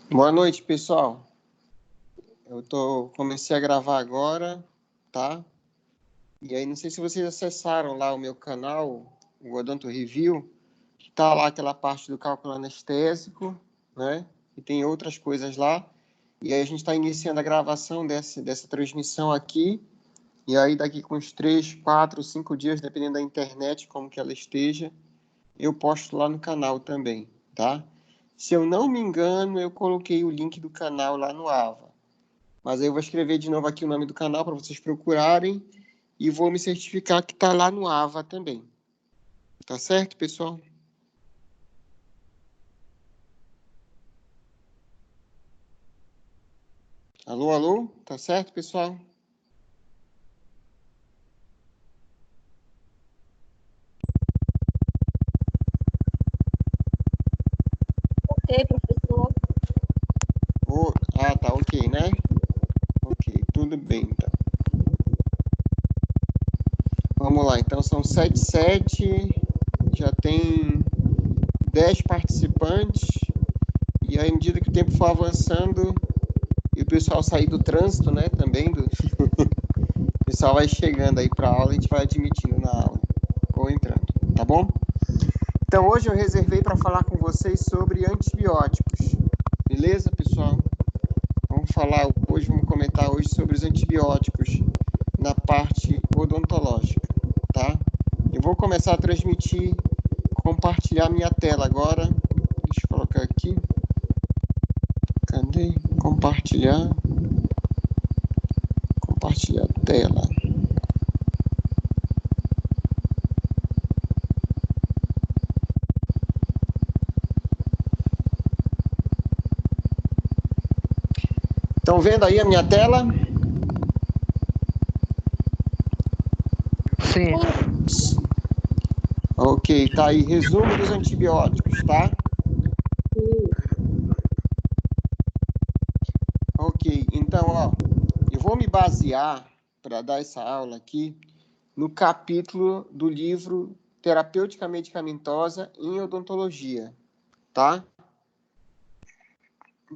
Boa noite, pessoal. Comecei a gravar agora, tá? E aí, não sei se vocês acessaram lá o meu canal, o Odonto Review, que tá lá aquela parte do cálculo anestésico, né? E tem outras coisas lá. E aí a gente está iniciando a gravação dessa transmissão aqui. E aí, daqui com uns 3, 4, 5 dias, dependendo da internet, como que ela esteja, eu posto lá no canal também, tá? Se eu não me engano, eu coloquei o link do canal lá no Ava. Mas aí eu vou escrever de novo aqui o nome do canal para vocês procurarem e vou me certificar que está lá no Ava também. Tá certo, pessoal? Alô, alô? Tá certo, pessoal? Ok, professor. Tá ok, né? Ok, tudo bem, então. Vamos lá, então são 7h07, já tem 10 participantes, e aí, à medida que o tempo for avançando, e o pessoal sair do trânsito, né, também, o pessoal vai chegando aí para a aula, a gente vai admitindo na aula, ou entrando, tá bom? Então, hoje eu reservei para falar com vocês sobre antibióticos, beleza, pessoal? Vamos comentar hoje sobre os antibióticos na parte odontológica, tá? Eu vou começar a transmitir, compartilhar minha tela agora. Deixa eu colocar aqui. Cadê? Compartilhar. Compartilhar a tela. Estão vendo aí a minha tela? Sim. Ok, tá aí, resumo dos antibióticos, tá? Ok, então, ó, eu vou me basear, para dar essa aula aqui, no capítulo do livro Terapêutica Medicamentosa em Odontologia, tá?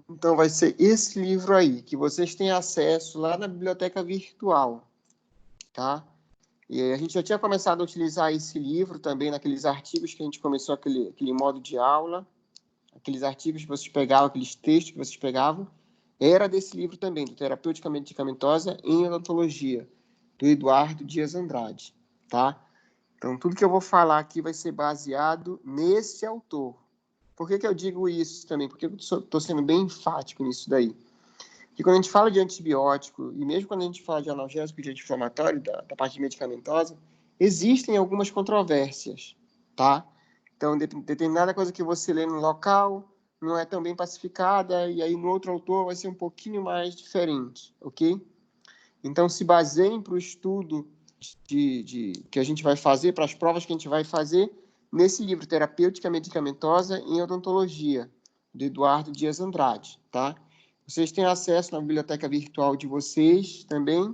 Então, vai ser esse livro aí, que vocês têm acesso lá na biblioteca virtual, tá? E a gente já tinha começado a utilizar esse livro também naqueles artigos que a gente começou aquele modo de aula, aqueles artigos que vocês pegavam, aqueles textos que vocês pegavam, era desse livro também, do Terapêutica Medicamentosa em Odontologia, do Eduardo Dias Andrade, tá? Então, tudo que eu vou falar aqui vai ser baseado nesse autor. Por que eu digo isso também? Porque eu estou sendo bem enfático nisso daí. Porque quando a gente fala de antibiótico, e mesmo quando a gente fala de analgésico e de anti-inflamatório, da parte medicamentosa, existem algumas controvérsias, tá? Então, determinada coisa que você lê no local não é tão bem pacificada, e aí no outro autor vai ser um pouquinho mais diferente, ok? Então, se baseiem para o estudo que a gente vai fazer, para as provas que a gente vai fazer, nesse livro Terapêutica Medicamentosa em Odontologia, do Eduardo Dias Andrade, tá? Vocês têm acesso na biblioteca virtual de vocês também,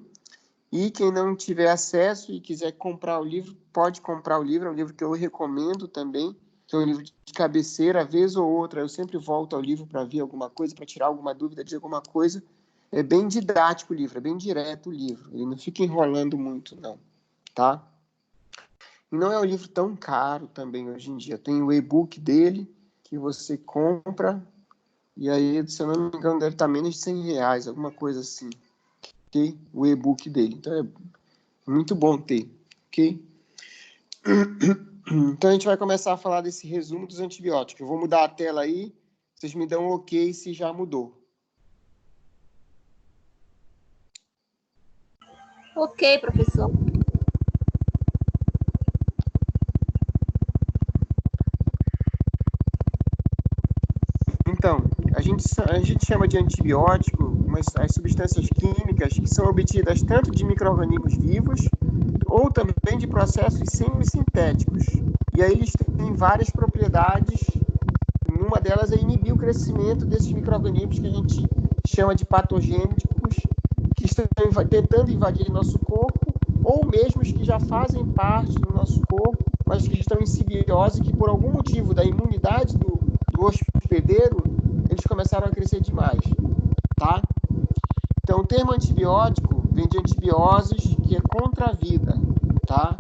e quem não tiver acesso e quiser comprar o livro, pode comprar o livro, é um livro que eu recomendo também, que é um livro de cabeceira, vez ou outra, eu sempre volto ao livro para ver alguma coisa, para tirar alguma dúvida de alguma coisa. É bem didático o livro, é bem direto o livro, ele não fica enrolando muito, não, tá? E não é um livro tão caro também hoje em dia, tem o e-book dele, que você compra, e aí, se eu não me engano, deve estar menos de R$100, alguma coisa assim, ok? O e-book dele, então é muito bom ter, ok? Então a gente vai começar a falar desse resumo dos antibióticos. Eu vou mudar a tela aí, vocês me dão um ok se já mudou. Ok, professor. Então, a gente chama de antibiótico as substâncias químicas que são obtidas tanto de micro-organismos vivos ou também de processos semi-sintéticos. E aí eles têm várias propriedades. Uma delas é inibir o crescimento desses micro-organismos que a gente chama de patogênicos, que estão tentando invadir nosso corpo, ou mesmo os que já fazem parte do nosso corpo, mas que estão em simbiose, que por algum motivo da imunidade do hospedeiro, eles começaram a crescer demais, tá? Então, o termo antibiótico vem de antibioses, que é contra a vida, tá?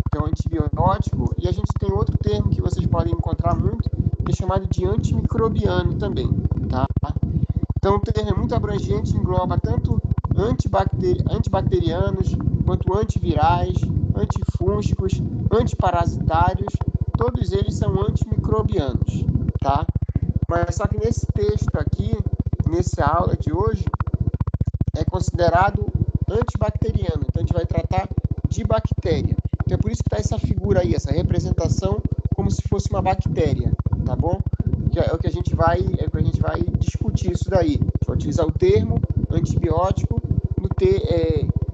Então, antibiótico, e a gente tem outro termo que vocês podem encontrar muito, que é chamado de antimicrobiano também, tá? Então, o termo é muito abrangente, engloba tanto antibacterianos, quanto antivirais, antifúngicos, antiparasitários, todos eles são antimicrobianos, tá? Mas só que nesse texto aqui, nessa aula de hoje, é considerado antibacteriano, então a gente vai tratar de bactéria. Então é por isso que está essa figura aí, essa representação como se fosse uma bactéria, tá bom? Que é o que a gente vai discutir isso daí. A gente vai utilizar o termo antibiótico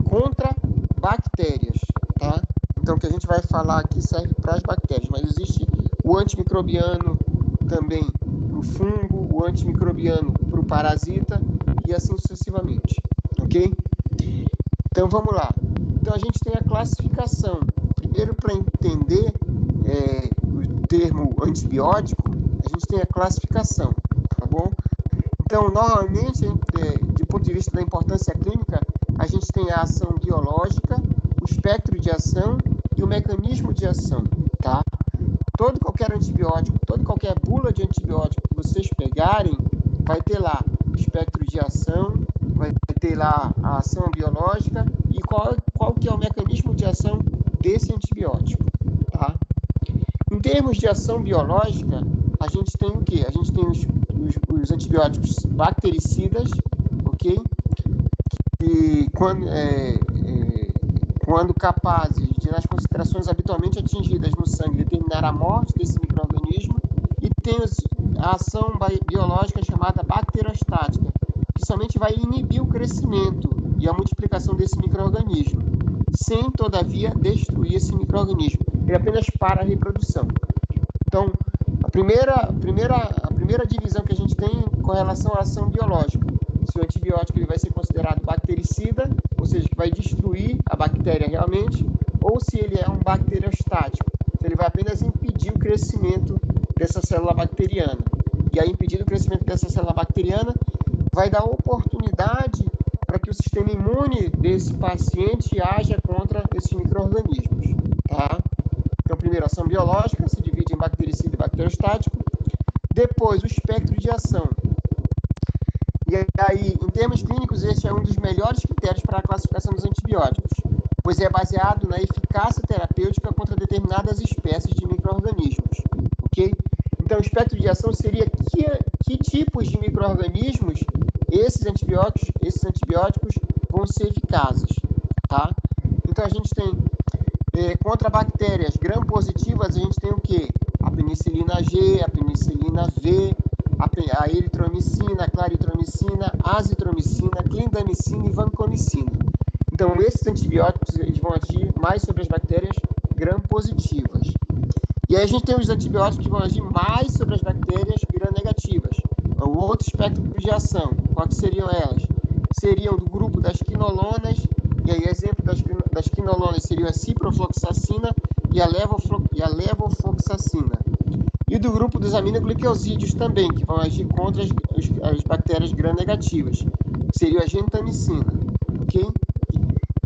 contra bactérias, tá? Então o que a gente vai falar aqui serve para as bactérias, mas existe o antimicrobiano também para o fungo, o antimicrobiano para o parasita e assim sucessivamente, ok? Então vamos lá. Então a gente tem a classificação. Primeiro, para entender o termo antibiótico, a gente tem a classificação, tá bom? Então, normalmente, do ponto de vista da importância clínica, a gente tem a ação biológica, o espectro de ação e o mecanismo de ação, tá? Todo qualquer antibiótico, toda qualquer bula de antibiótico que vocês pegarem, vai ter lá o espectro de ação, vai ter lá a ação biológica e qual que é o mecanismo de ação desse antibiótico, tá? Em termos de ação biológica, a gente tem o quê? A gente tem os antibióticos bactericidas, ok? E quando capazes de, nas concentrações habitualmente atingidas no sangue, determinar a morte desse micro-organismo, e tem a ação biológica chamada bacterostática, que somente vai inibir o crescimento e a multiplicação desse micro-organismo, sem, todavia, destruir esse micro-organismo. Ele apenas para a reprodução. Então, a primeira divisão que a gente tem com relação à ação biológica, se o antibiótico ele vai ser considerado bactericida, ou seja, que vai destruir a bactéria realmente, ou se ele é um bacteriostático, se ele vai apenas impedir o crescimento dessa célula bacteriana. E aí, impedindo o crescimento dessa célula bacteriana, vai dar oportunidade para que o sistema imune desse paciente haja contra esses micro-organismos, tá? Então, primeiro, a ação biológica se divide em bactericida e bacteriostático. Depois, o espectro de ação. E aí, em termos clínicos, esse é um dos melhores critérios para a classificação dos antibióticos, pois é baseado na eficácia terapêutica contra determinadas espécies de micro-organismos, ok? Então, o espectro de ação seria que tipos de micro-organismos esses antibióticos vão ser eficazes, tá? Então, a gente tem, contra bactérias gram-positivas, a gente tem o quê? A penicilina G, a penicilina V, a eritromicina, a claritromicina, a azitromicina, clindamicina e vancomicina. Então, esses antibióticos eles vão agir mais sobre as bactérias gram-positivas. E aí a gente tem os antibióticos que vão agir mais sobre as bactérias gram-negativas. O outro espectro de ação, quais seriam elas? Seriam do grupo das quinolonas, e aí exemplo das quinolonas seriam a ciprofloxacina e a levofloxacina. E do grupo dos aminoglicosídeos também, que vão agir contra as bactérias gram-negativas, que seria a gentamicina, ok?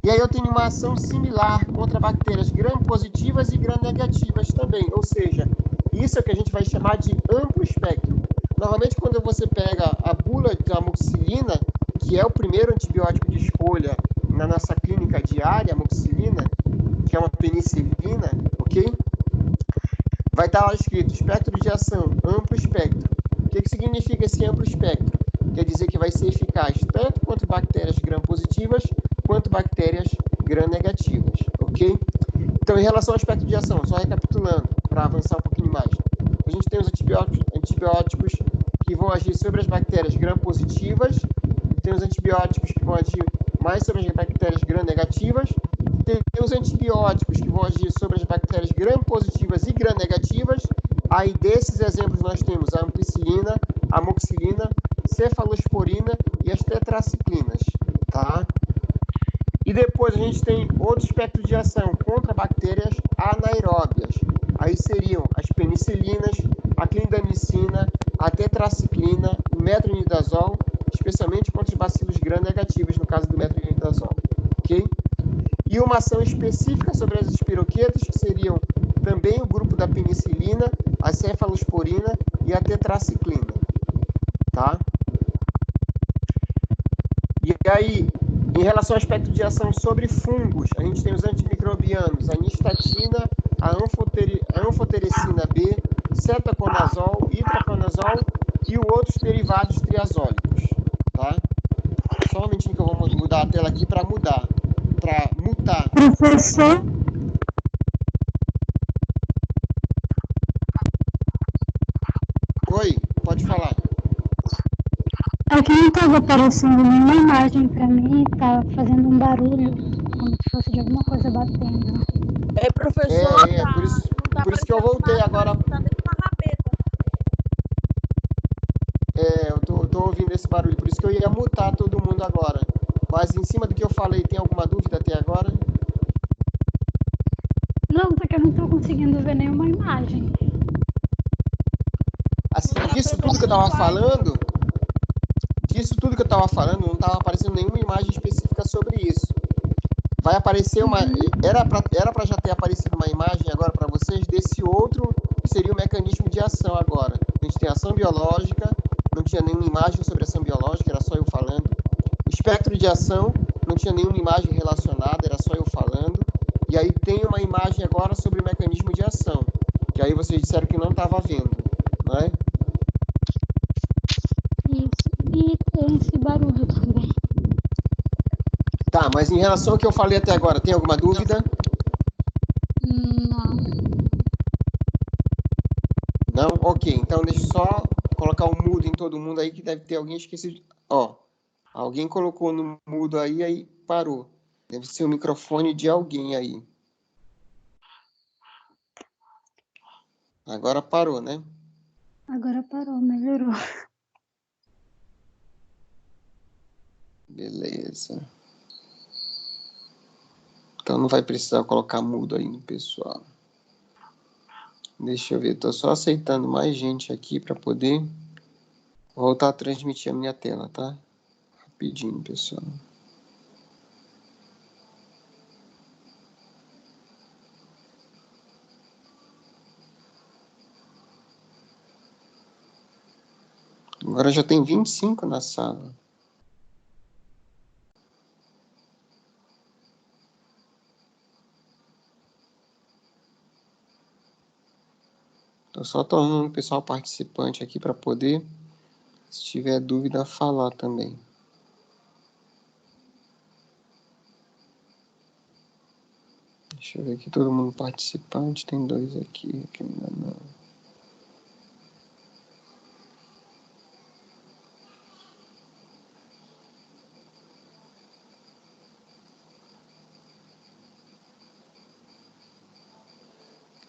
E aí eu tenho uma ação similar contra bactérias gram-positivas e gram-negativas também, ou seja, isso é o que a gente vai chamar de amplo espectro. Normalmente, quando você pega a bula de amoxicilina, que é o primeiro antibiótico de escolha na nossa clínica diária, amoxicilina, que é uma penicilina, ok? Vai estar lá escrito espectro de ação, amplo espectro. O que significa esse amplo espectro? Quer dizer que vai ser eficaz tanto contra bactérias gram-positivas quanto bactérias gram-negativas, ok? Então, em relação ao espectro de ação, só recapitulando, para avançar um pouquinho mais, a gente tem os antibióticos que vão agir sobre as bactérias gram-positivas, tem os antibióticos que vão agir mais sobre as bactérias gram-negativas, tem os antibióticos que vão agir sobre as bactérias gram-positivas e gram-negativas. Aí, desses exemplos, nós temos a ampicilina, a amoxicilina, cefalosporina e as tetraciclinas, tá? E depois a gente tem outro espectro de ação contra bactérias anaeróbias. Aí seriam as penicilinas, a clindamicina, a tetraciclina, o metronidazol, especialmente contra os bacilos gram-negativos, no caso do metronidazol. Ok? E uma ação específica sobre as espiroquetas, que seriam também o grupo da penicilina, a cefalosporina e a tetraciclina. Tá? E aí, em relação ao aspecto de ação sobre fungos, a gente tem os antimicrobianos, a nistatina, a anfoterecina B, cetaconazol, itraconazol e outros derivados triazólicos. Tá? Só um momentinho que eu vou mudar a tela aqui para mutar. Professor, Oi, pode falar. é que não estava aparecendo nenhuma imagem para mim, estava fazendo um barulho, como se fosse de alguma coisa batendo. Professor, Por isso, não tá por isso que eu voltei aparecendo agora. nada, tá dentro de uma rabeta. Eu tô ouvindo esse barulho, por isso que eu ia mutar todo mundo agora. Mas em cima do que eu falei, tem alguma dúvida até agora? Não, porque eu não estou conseguindo ver nenhuma imagem. Assim, disso tudo que eu estava falando, não estava aparecendo nenhuma imagem específica sobre isso. Vai aparecer uma... Era para já ter aparecido uma imagem agora para vocês desse outro, que seria o mecanismo de ação agora. A gente tem ação biológica, não tinha nenhuma imagem sobre ação biológica, era só eu falando. O espectro de ação, não tinha nenhuma imagem relacionada, era só eu falando. E aí tem uma imagem agora sobre o mecanismo de ação, que aí vocês disseram que não estava vendo, não é? Isso. E tem esse barulho também. Tá, mas em relação ao que eu falei até agora, tem alguma dúvida? Não. Não? Ok, então deixa eu só colocar o mudo em todo mundo aí, que deve ter alguém esquecido. Ó, alguém colocou no mudo aí parou. Deve ser o microfone de alguém aí. Agora parou, né? Agora parou, melhorou. Beleza. Então não vai precisar colocar mudo aí no pessoal. Deixa eu ver, tô só aceitando mais gente aqui para poder voltar a transmitir a minha tela, tá? Rapidinho, pessoal. Agora já tem 25 na sala. Estou só tornando o pessoal participante aqui para poder, se tiver dúvida, falar também. Deixa eu ver aqui, todo mundo participante. Tem 2 aqui ainda não.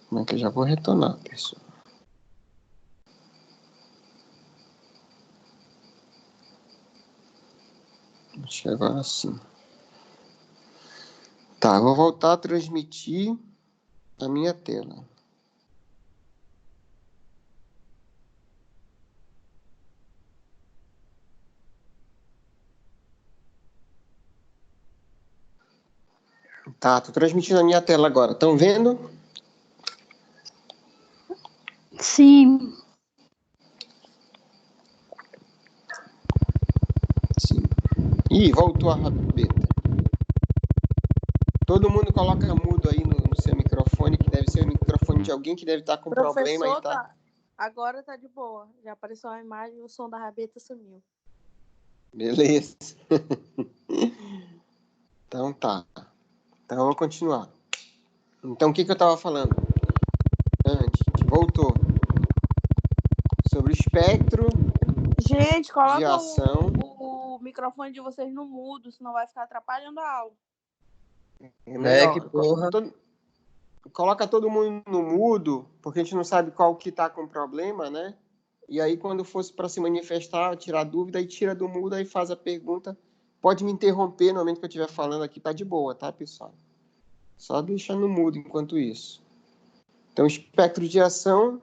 Como é que eu já vou retornar, pessoal? Acho que agora sim. Tá, vou voltar a transmitir a minha tela. Tá, tô transmitindo a minha tela agora. Estão vendo? Sim. Sim. Ih, voltou a rabeta. Todo mundo coloca mudo aí no seu microfone, que deve ser o microfone de alguém que deve estar com problema aí, tá? Agora tá de boa. Já apareceu a imagem e o som da rabeta sumiu. Beleza. Então tá. Então eu vou continuar. Então o que eu estava falando? Antes, voltou. Sobre o espectro Gente, de coloca ação. o microfone de vocês no mudo, senão vai ficar atrapalhando a aula. É melhor. Que porra. Coloca todo mundo no mudo, porque a gente não sabe qual que tá com problema, né? E aí, quando fosse para se manifestar, tirar dúvida, aí tira do mudo, aí faz a pergunta. Pode me interromper no momento que eu estiver falando aqui, tá de boa, tá, pessoal? Só deixa no mudo enquanto isso. Então, espectro de ação,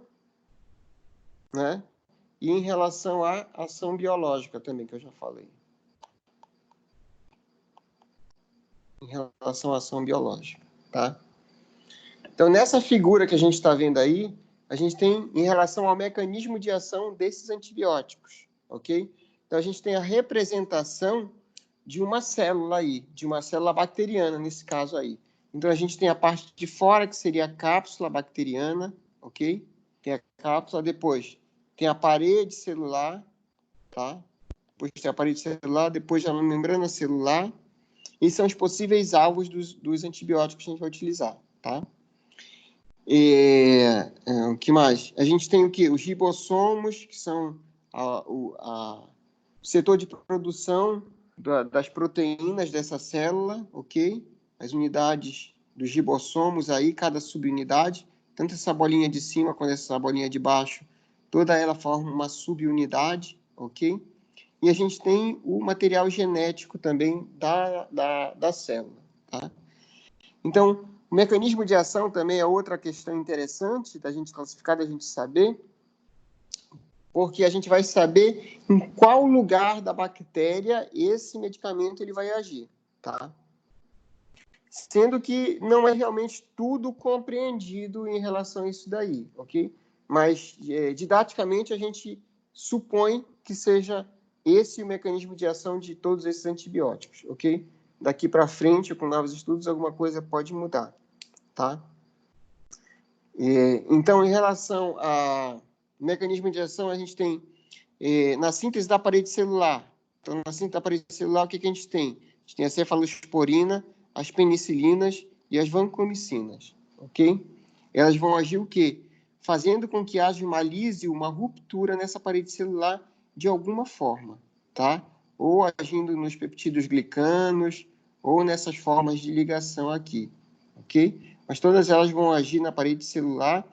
né? e em relação à ação biológica também, que eu já falei. Em relação à ação biológica, tá? Então, nessa figura que a gente está vendo aí, a gente tem em relação ao mecanismo de ação desses antibióticos, ok? Então, a gente tem a representação de uma célula aí, de uma célula bacteriana, nesse caso aí. Então, a gente tem a parte de fora, que seria a cápsula bacteriana, ok? Tem a cápsula, depois tem a parede celular, tá? Depois tem a parede celular, depois a membrana celular, e são os possíveis alvos dos antibióticos que a gente vai utilizar, tá? O que mais? A gente tem o quê? Os ribossomos, que são o setor de produção das proteínas dessa célula, ok? As unidades dos ribossomos aí, cada subunidade, tanto essa bolinha de cima quanto essa bolinha de baixo, toda ela forma uma subunidade, ok? E a gente tem o material genético também da célula, tá? Então, o mecanismo de ação também é outra questão interessante da gente classificar, da gente saber, porque a gente vai saber em qual lugar da bactéria esse medicamento ele vai agir, tá? Sendo que não é realmente tudo compreendido em relação a isso daí, ok? Mas, didaticamente, a gente supõe que seja esse o mecanismo de ação de todos esses antibióticos, ok? Daqui para frente, com novos estudos, alguma coisa pode mudar, tá? Então, em relação ao mecanismo de ação, a gente tem na síntese da parede celular. Então, na síntese da parede celular, o que a gente tem? A gente tem a cefalosporina, as penicilinas e as vancomicinas, ok? Elas vão agir o quê? Fazendo com que haja uma lise, uma ruptura nessa parede celular de alguma forma, tá? Ou agindo nos peptídeos glicanos, ou nessas formas de ligação aqui, ok? Mas todas elas vão agir na parede celular,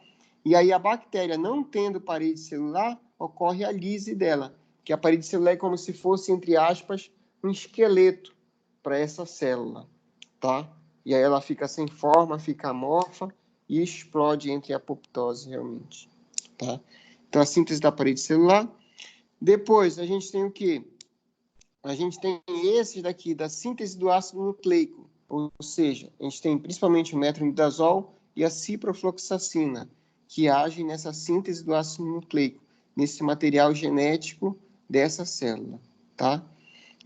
e aí a bactéria, não tendo parede celular, ocorre a lise dela, que a parede celular é como se fosse, entre aspas, um esqueleto para essa célula, tá? E aí ela fica sem forma, fica amorfa e explode entre a apoptose realmente, tá? Então, a síntese da parede celular. Depois, a gente tem o quê? A gente tem esses daqui, da síntese do ácido nucleico, ou seja, a gente tem principalmente o metronidazol e a ciprofloxacina, que agem nessa síntese do ácido nucleico, nesse material genético dessa célula, tá?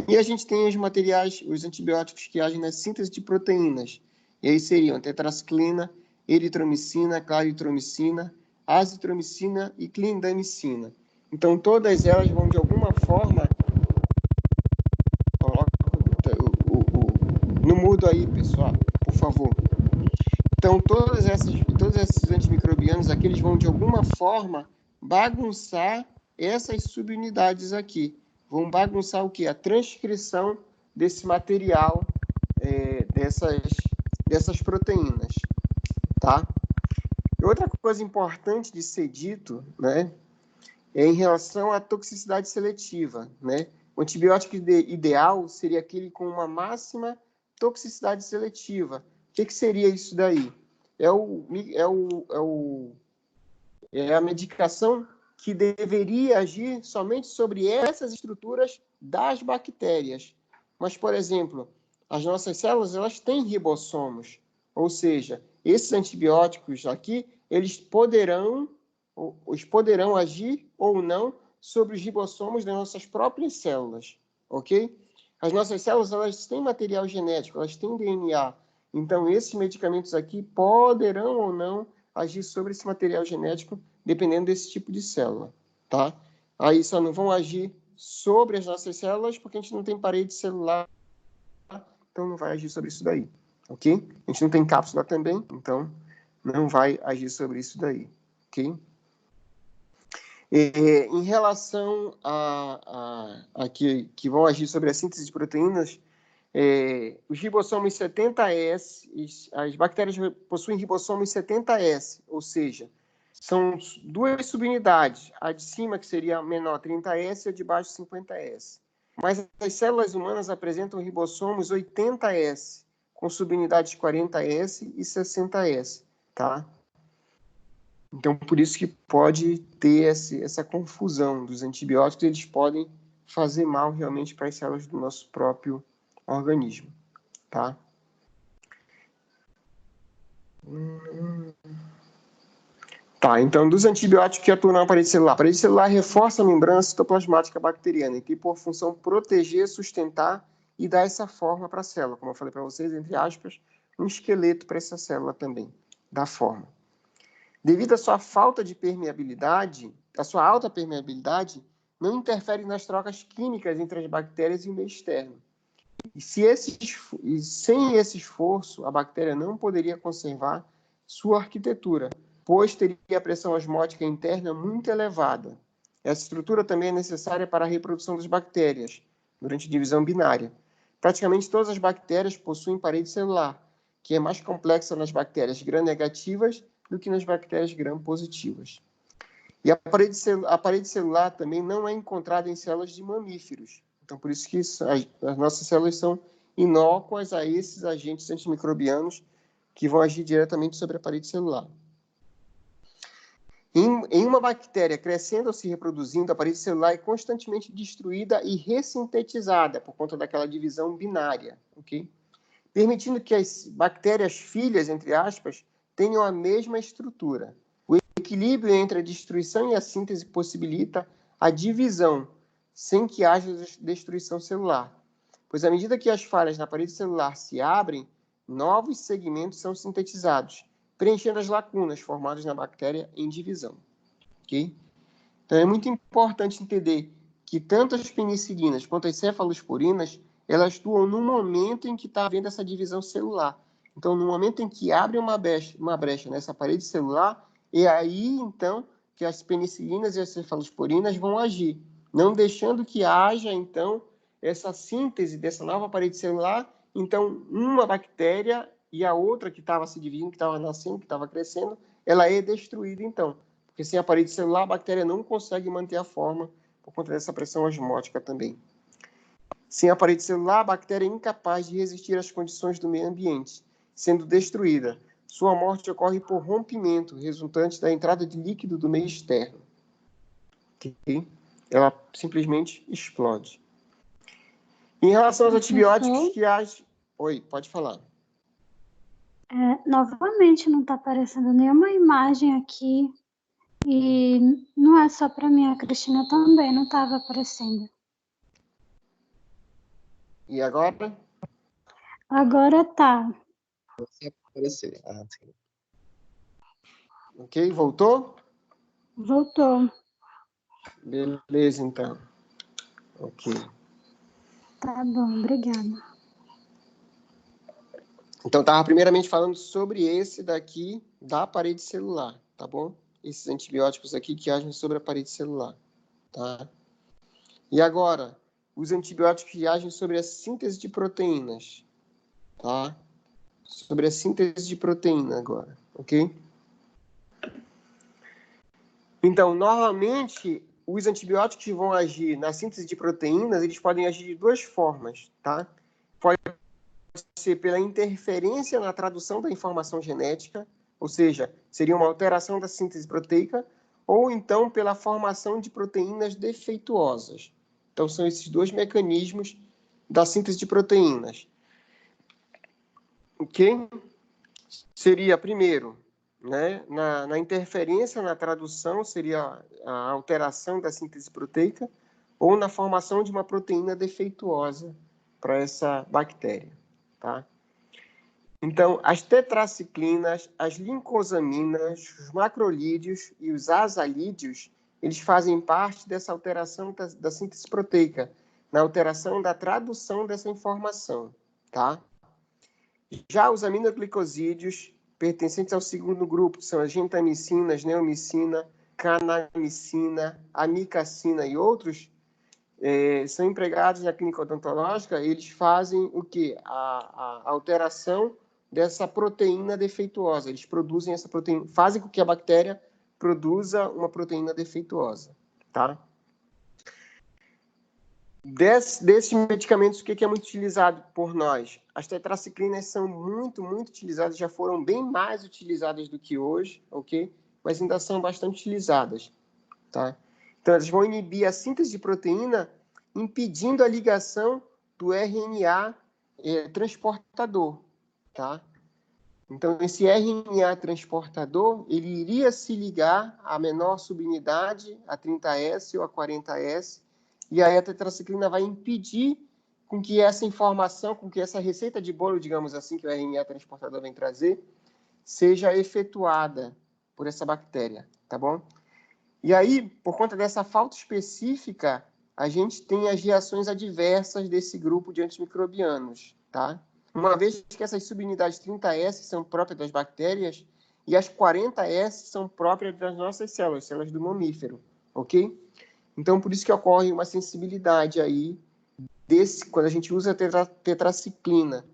E a gente tem os materiais, os antibióticos que agem na síntese de proteínas. E aí seriam tetraciclina, eritromicina, claritromicina, azitromicina e clindamicina. Então, todas elas vão, de alguma forma... Coloca no mudo aí, pessoal, por favor. Então, todos esses antimicrobianos aqui, eles vão, de alguma forma, bagunçar essas subunidades aqui. Vão bagunçar o quê? A transcrição desse material, dessas proteínas, tá? E outra coisa importante de ser dito, né, é em relação à toxicidade seletiva, né? O antibiótico ideal seria aquele com uma máxima toxicidade seletiva. O que seria isso daí? É a medicação que deveria agir somente sobre essas estruturas das bactérias. Mas, por exemplo, as nossas células, elas têm ribossomos, ou seja, esses antibióticos aqui, eles poderão agir ou não sobre os ribossomos das nossas próprias células, ok? As nossas células, elas têm material genético, elas têm DNA, então esses medicamentos aqui poderão ou não agir sobre esse material genético, dependendo desse tipo de célula, tá? Aí só não vão agir sobre as nossas células, porque a gente não tem parede celular, então não vai agir sobre isso daí, ok? A gente não tem cápsula também, então não vai agir sobre isso daí, ok? Em relação a que vão agir sobre a síntese de proteínas, os ribossomos 70S, as bactérias possuem ribossomos 70S, ou seja, são duas subunidades, a de cima, que seria a menor, 30S, e a de baixo, 50S. Mas as células humanas apresentam ribossomos 80S, com subunidades 40S e 60S, tá? Então, por isso que pode ter essa confusão dos antibióticos, eles podem fazer mal realmente para as células do nosso próprio organismo, tá? Tá, então, dos antibióticos que atuam na parede celular. A parede celular reforça a membrana citoplasmática bacteriana e tem por função proteger, sustentar e dar essa forma para a célula. Como eu falei para vocês, entre aspas, um esqueleto para essa célula também, dá forma. Devido à sua falta de permeabilidade, a sua alta permeabilidade não interfere nas trocas químicas entre as bactérias e o meio externo. E sem esse esforço, a bactéria não poderia conservar sua arquitetura, pois teria a pressão osmótica interna muito elevada. Essa estrutura também é necessária para a reprodução das bactérias, durante a divisão binária. Praticamente todas as bactérias possuem parede celular, que é mais complexa nas bactérias gram-negativas do que nas bactérias gram-positivas. E a parede celular também não é encontrada em células de mamíferos. Então, por isso que as nossas células são inócuas a esses agentes antimicrobianos que vão agir diretamente sobre a parede celular. Em uma bactéria crescendo ou se reproduzindo, a parede celular é constantemente destruída e ressintetizada por conta daquela divisão binária, ok? Permitindo que as bactérias filhas, entre aspas, tenham a mesma estrutura. O equilíbrio entre a destruição e a síntese possibilita a divisão, sem que haja destruição celular. Pois à medida que as falhas na parede celular se abrem, novos segmentos são sintetizados, preenchendo as lacunas formadas na bactéria em divisão. Okay? Então, é muito importante entender que tanto as penicilinas quanto as cefalosporinas, elas atuam no momento em que está havendo essa divisão celular. Então, no momento em que abre uma brecha nessa parede celular, é aí, então, que as penicilinas e as cefalosporinas vão agir, não deixando que haja, então, essa síntese dessa nova parede celular. Então, uma bactéria e a outra que estava se dividindo, que estava nascendo, que estava crescendo, ela é destruída, então. Porque sem a parede celular, a bactéria não consegue manter a forma por conta dessa pressão osmótica também. Sem a parede celular, a bactéria é incapaz de resistir às condições do meio ambiente, sendo destruída. Sua morte ocorre por rompimento, resultante da entrada de líquido do meio externo. Okay? Ela simplesmente explode. Em relação aos antibióticos que agem... Oi, pode falar. Novamente, não está aparecendo nenhuma imagem aqui. E não é só para mim, a Cristina também não estava aparecendo. E agora? Agora tá. Aparecer. Ah, sim. Ok, voltou? Voltou. Beleza, então. Ok. Tá bom, obrigada. Então, estava primeiramente falando sobre esse daqui da parede celular, tá bom? Esses antibióticos aqui que agem sobre a parede celular, tá? E agora, os antibióticos que agem sobre a síntese de proteínas, tá? Sobre a síntese de proteína agora, ok? Então, normalmente, os antibióticos que vão agir na síntese de proteínas, eles podem agir de duas formas, tá? Pode ser pela interferência na tradução da informação genética, ou seja, seria uma alteração da síntese proteica, ou então pela formação de proteínas defeituosas. Então, são esses dois mecanismos da síntese de proteínas. Ok? Seria, primeiro, né, na interferência na tradução, seria a alteração da síntese proteica, ou na formação de uma proteína defeituosa para essa bactéria. Tá? Então, as tetraciclinas, as lincosaminas, os macrolídeos e os azalídeos, eles fazem parte dessa alteração da síntese proteica, na alteração da tradução dessa informação, tá? Já os aminoglicosídeos, pertencentes ao segundo grupo, que são as gentamicinas, neomicina, canamicina, amicacina e outros, são empregados na clínica odontológica, eles fazem o quê? A alteração dessa proteína defeituosa. Eles produzem essa proteína, fazem com que a bactéria produza uma proteína defeituosa, tá? Desses medicamentos, o que é muito utilizado por nós? As tetraciclinas são muito utilizadas, já foram bem mais utilizadas do que hoje, ok? mas ainda são bastante utilizadas, tá? Então, elas vão inibir a síntese de proteína, impedindo a ligação do RNA transportador, tá? Então, esse RNA transportador, ele iria se ligar à menor subunidade, a 30S ou a 40S, e aí a tetraciclina vai impedir com que essa informação, com que essa receita de bolo, digamos assim, que o RNA transportador vem trazer, seja efetuada por essa bactéria, tá bom? E aí, por conta dessa falta específica, a gente tem as reações adversas desse grupo de antimicrobianos, tá? Uma vez que essas subunidades 30S são próprias das bactérias e as 40S são próprias das nossas células do mamífero, ok? Então, por isso que ocorre uma sensibilidade aí quando a gente usa a tetraciclina,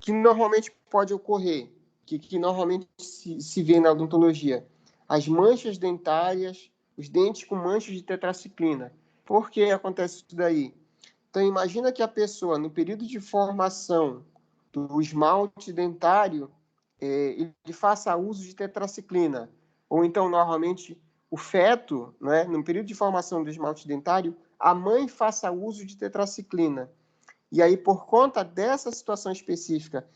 que normalmente pode ocorrer, que normalmente se vê na odontologia, as manchas dentárias, os dentes com manchas de tetraciclina. Por que acontece isso daí? Então, imagina que a pessoa, no período de formação do esmalte dentário, ele faça uso de tetraciclina. Ou então, normalmente, o feto, né, no período de formação do esmalte dentário, a mãe faça uso de tetraciclina. E aí, por conta dessa situação específica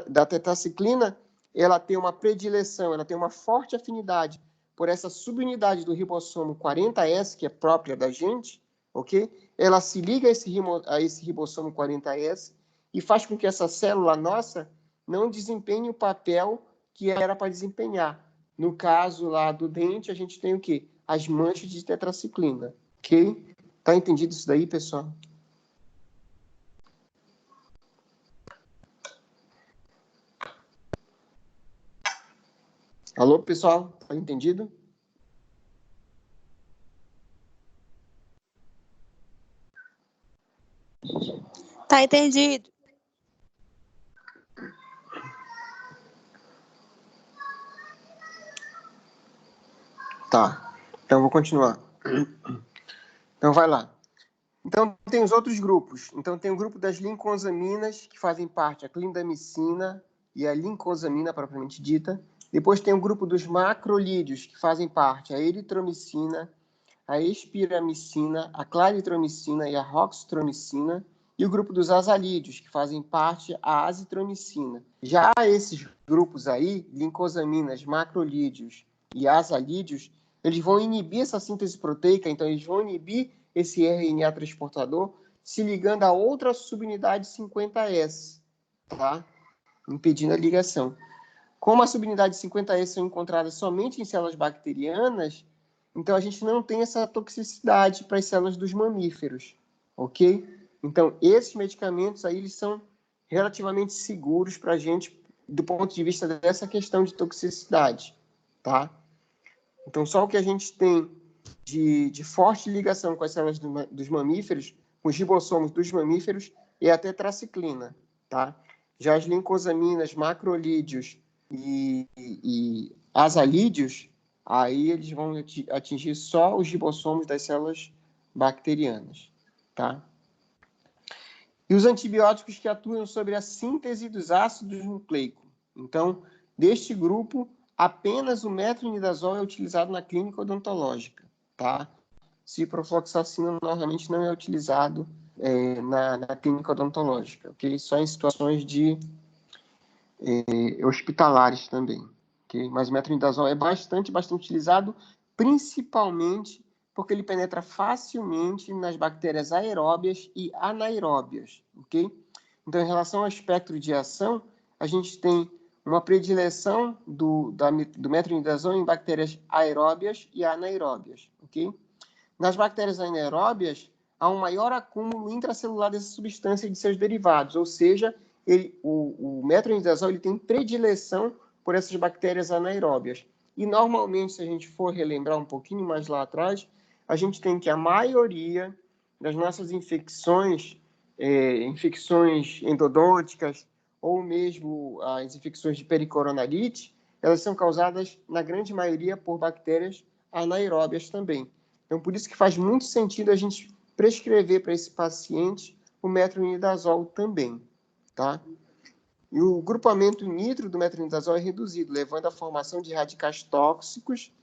da tetraciclina, ela tem uma predileção, ela tem uma forte afinidade por essa subunidade do ribossomo 40S, que é própria da gente, ok? Ela se liga a esse ribossomo 40S e faz com que essa célula nossa não desempenhe o papel que era para desempenhar. No caso lá do dente, a gente tem o quê? As manchas de tetraciclina, ok? Tá entendido isso daí, pessoal? Alô, pessoal? Tá entendido? Tá entendido. Tá. Então, vou continuar. Então, vai lá. Então, tem os outros grupos. Então, tem o grupo das lincosaminas, que fazem parte a clindamicina e a lincosamina, propriamente dita. Depois tem o grupo dos macrolídeos, que fazem parte a eritromicina, a espiramicina, a claritromicina e a roxastromicina. E o grupo dos azalídeos, que fazem parte a azitromicina. Já esses grupos aí, lincosaminas, macrolídeos e azalídeos, eles vão inibir essa síntese proteica, então eles vão inibir esse RNA transportador se ligando a outra subunidade 50S, tá? Impedindo a ligação. Como a subunidade 50S são encontradas somente em células bacterianas, então a gente não tem essa toxicidade para as células dos mamíferos, ok? Então, esses medicamentos aí, eles são relativamente seguros para a gente, do ponto de vista dessa questão de toxicidade, tá? Então, só o que a gente tem de forte ligação com as células dos mamíferos, com os ribossomos dos mamíferos, é a tetraciclina, tá? Já as lincosaminas, macrolídeos e azalídeos, aí eles vão atingir só os ribossomos das células bacterianas, tá? E os antibióticos que atuam sobre a síntese dos ácidos nucleicos. Então, deste grupo, apenas o metronidazol é utilizado na clínica odontológica, tá? Ciprofloxacina normalmente não é utilizado na clínica odontológica, ok? Só em situações de hospitalares também, ok? Mas o metronidazol é bastante utilizado, principalmente porque ele penetra facilmente nas bactérias aeróbias e anaeróbias, ok? Então, em relação ao espectro de ação, a gente tem uma predileção do metronidazol em bactérias aeróbias e anaeróbias, ok? Nas bactérias anaeróbias, há um maior acúmulo intracelular dessa substância e de seus derivados, ou seja, o metronidazol ele tem predileção por essas bactérias anaeróbias. E, normalmente, se a gente for relembrar um pouquinho mais lá atrás, a gente tem que a maioria das nossas infecções endodônticas ou mesmo as infecções de pericoronarite, elas são causadas, na grande maioria, por bactérias anaeróbias também. Então, por isso que faz muito sentido a gente prescrever para esse paciente o metronidazol também, tá? E o grupamento nitro do metronidazol é reduzido, levando à formação de radicais tóxicos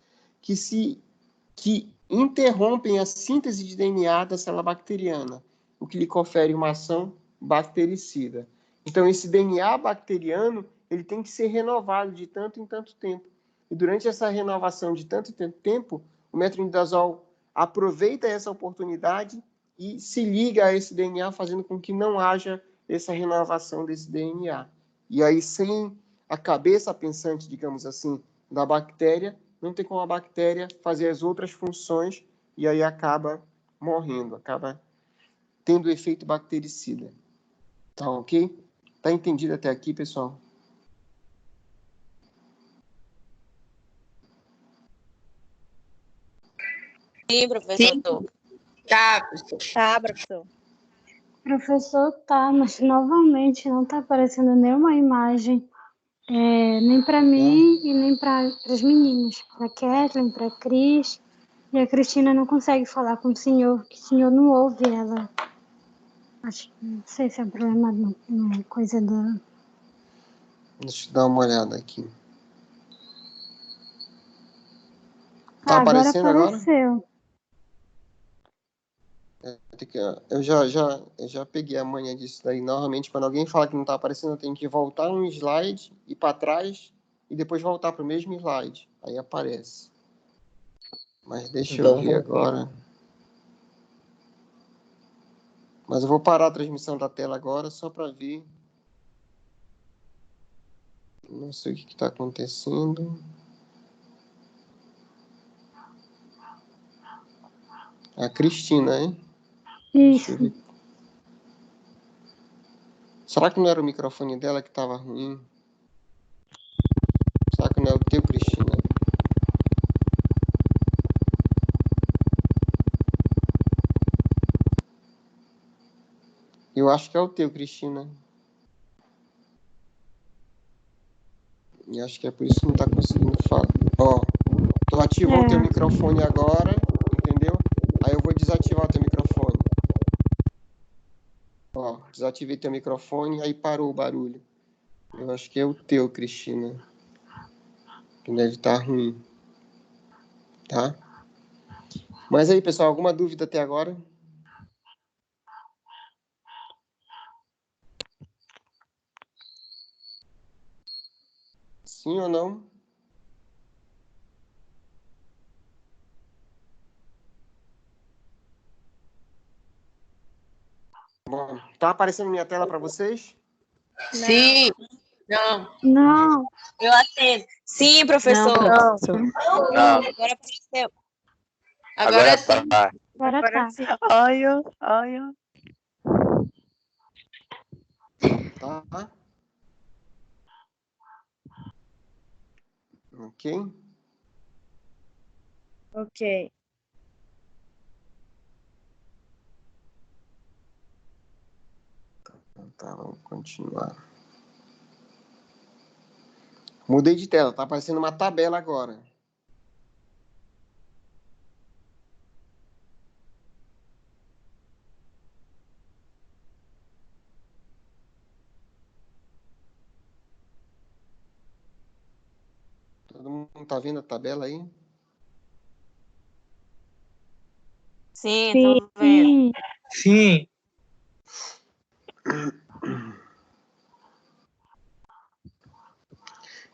que interrompem a síntese de DNA da célula bacteriana, o que lhe confere uma ação bactericida. Então, esse DNA bacteriano ele tem que ser renovado de tanto em tanto tempo. E durante essa renovação de tanto em tanto tempo, o metronidazol aproveita essa oportunidade e se liga a esse DNA, fazendo com que não haja essa renovação desse DNA. E aí, sem a cabeça pensante, digamos assim, da bactéria, não tem como a bactéria fazer as outras funções e aí acaba morrendo, acaba tendo efeito bactericida. Tá ok? Tá entendido até aqui, pessoal? Sim, professor. Tá, professor. Tá, professor. Professor, tá, mas novamente não tá aparecendo nenhuma imagem, nem para mim e nem para as meninas, para Kathleen, para Cris. E a Cristina não consegue falar com o senhor, que o senhor não ouve ela. Acho que não sei se é problema, não é coisa da. Deixa eu dar uma olhada aqui. Tá Agora aparecendo agora? apareceu. Eu já peguei a manha disso daí. Normalmente, quando alguém fala que não está aparecendo, eu tenho que voltar um slide, ir para trás e depois voltar para o mesmo slide. Aí aparece. Mas deixa eu ver agora. Mas eu vou parar a transmissão da tela agora só para ver. Não sei o que está acontecendo. A Cristina, hein? Deixa eu Isso. ver. Será que não era o microfone dela que estava ruim? Será que não é o teu, Cristina? Eu acho que é o teu, Cristina. E acho que é por isso que não está conseguindo falar. Ó, tô ativando o teu microfone agora, entendeu? Aí eu vou desativar o teu microfone. Ó, desativei teu microfone, aí parou o barulho. Eu acho que é o teu, Cristina. Que deve estar ruim. Tá? Mas aí, pessoal, alguma dúvida até agora? Sim ou não? Bom, tá aparecendo minha tela para vocês? Sim. Não. Não. Eu atendo. Sim, professor. Não. Não, Agora apareceu. Agora sim. tá. Agora tá. Olha, olha. Tá? Ok? Ok. Tá, vamos continuar. Mudei de tela, tá aparecendo uma tabela agora. Todo mundo tá vendo a tabela aí? Sim, estamos vendo. Sim.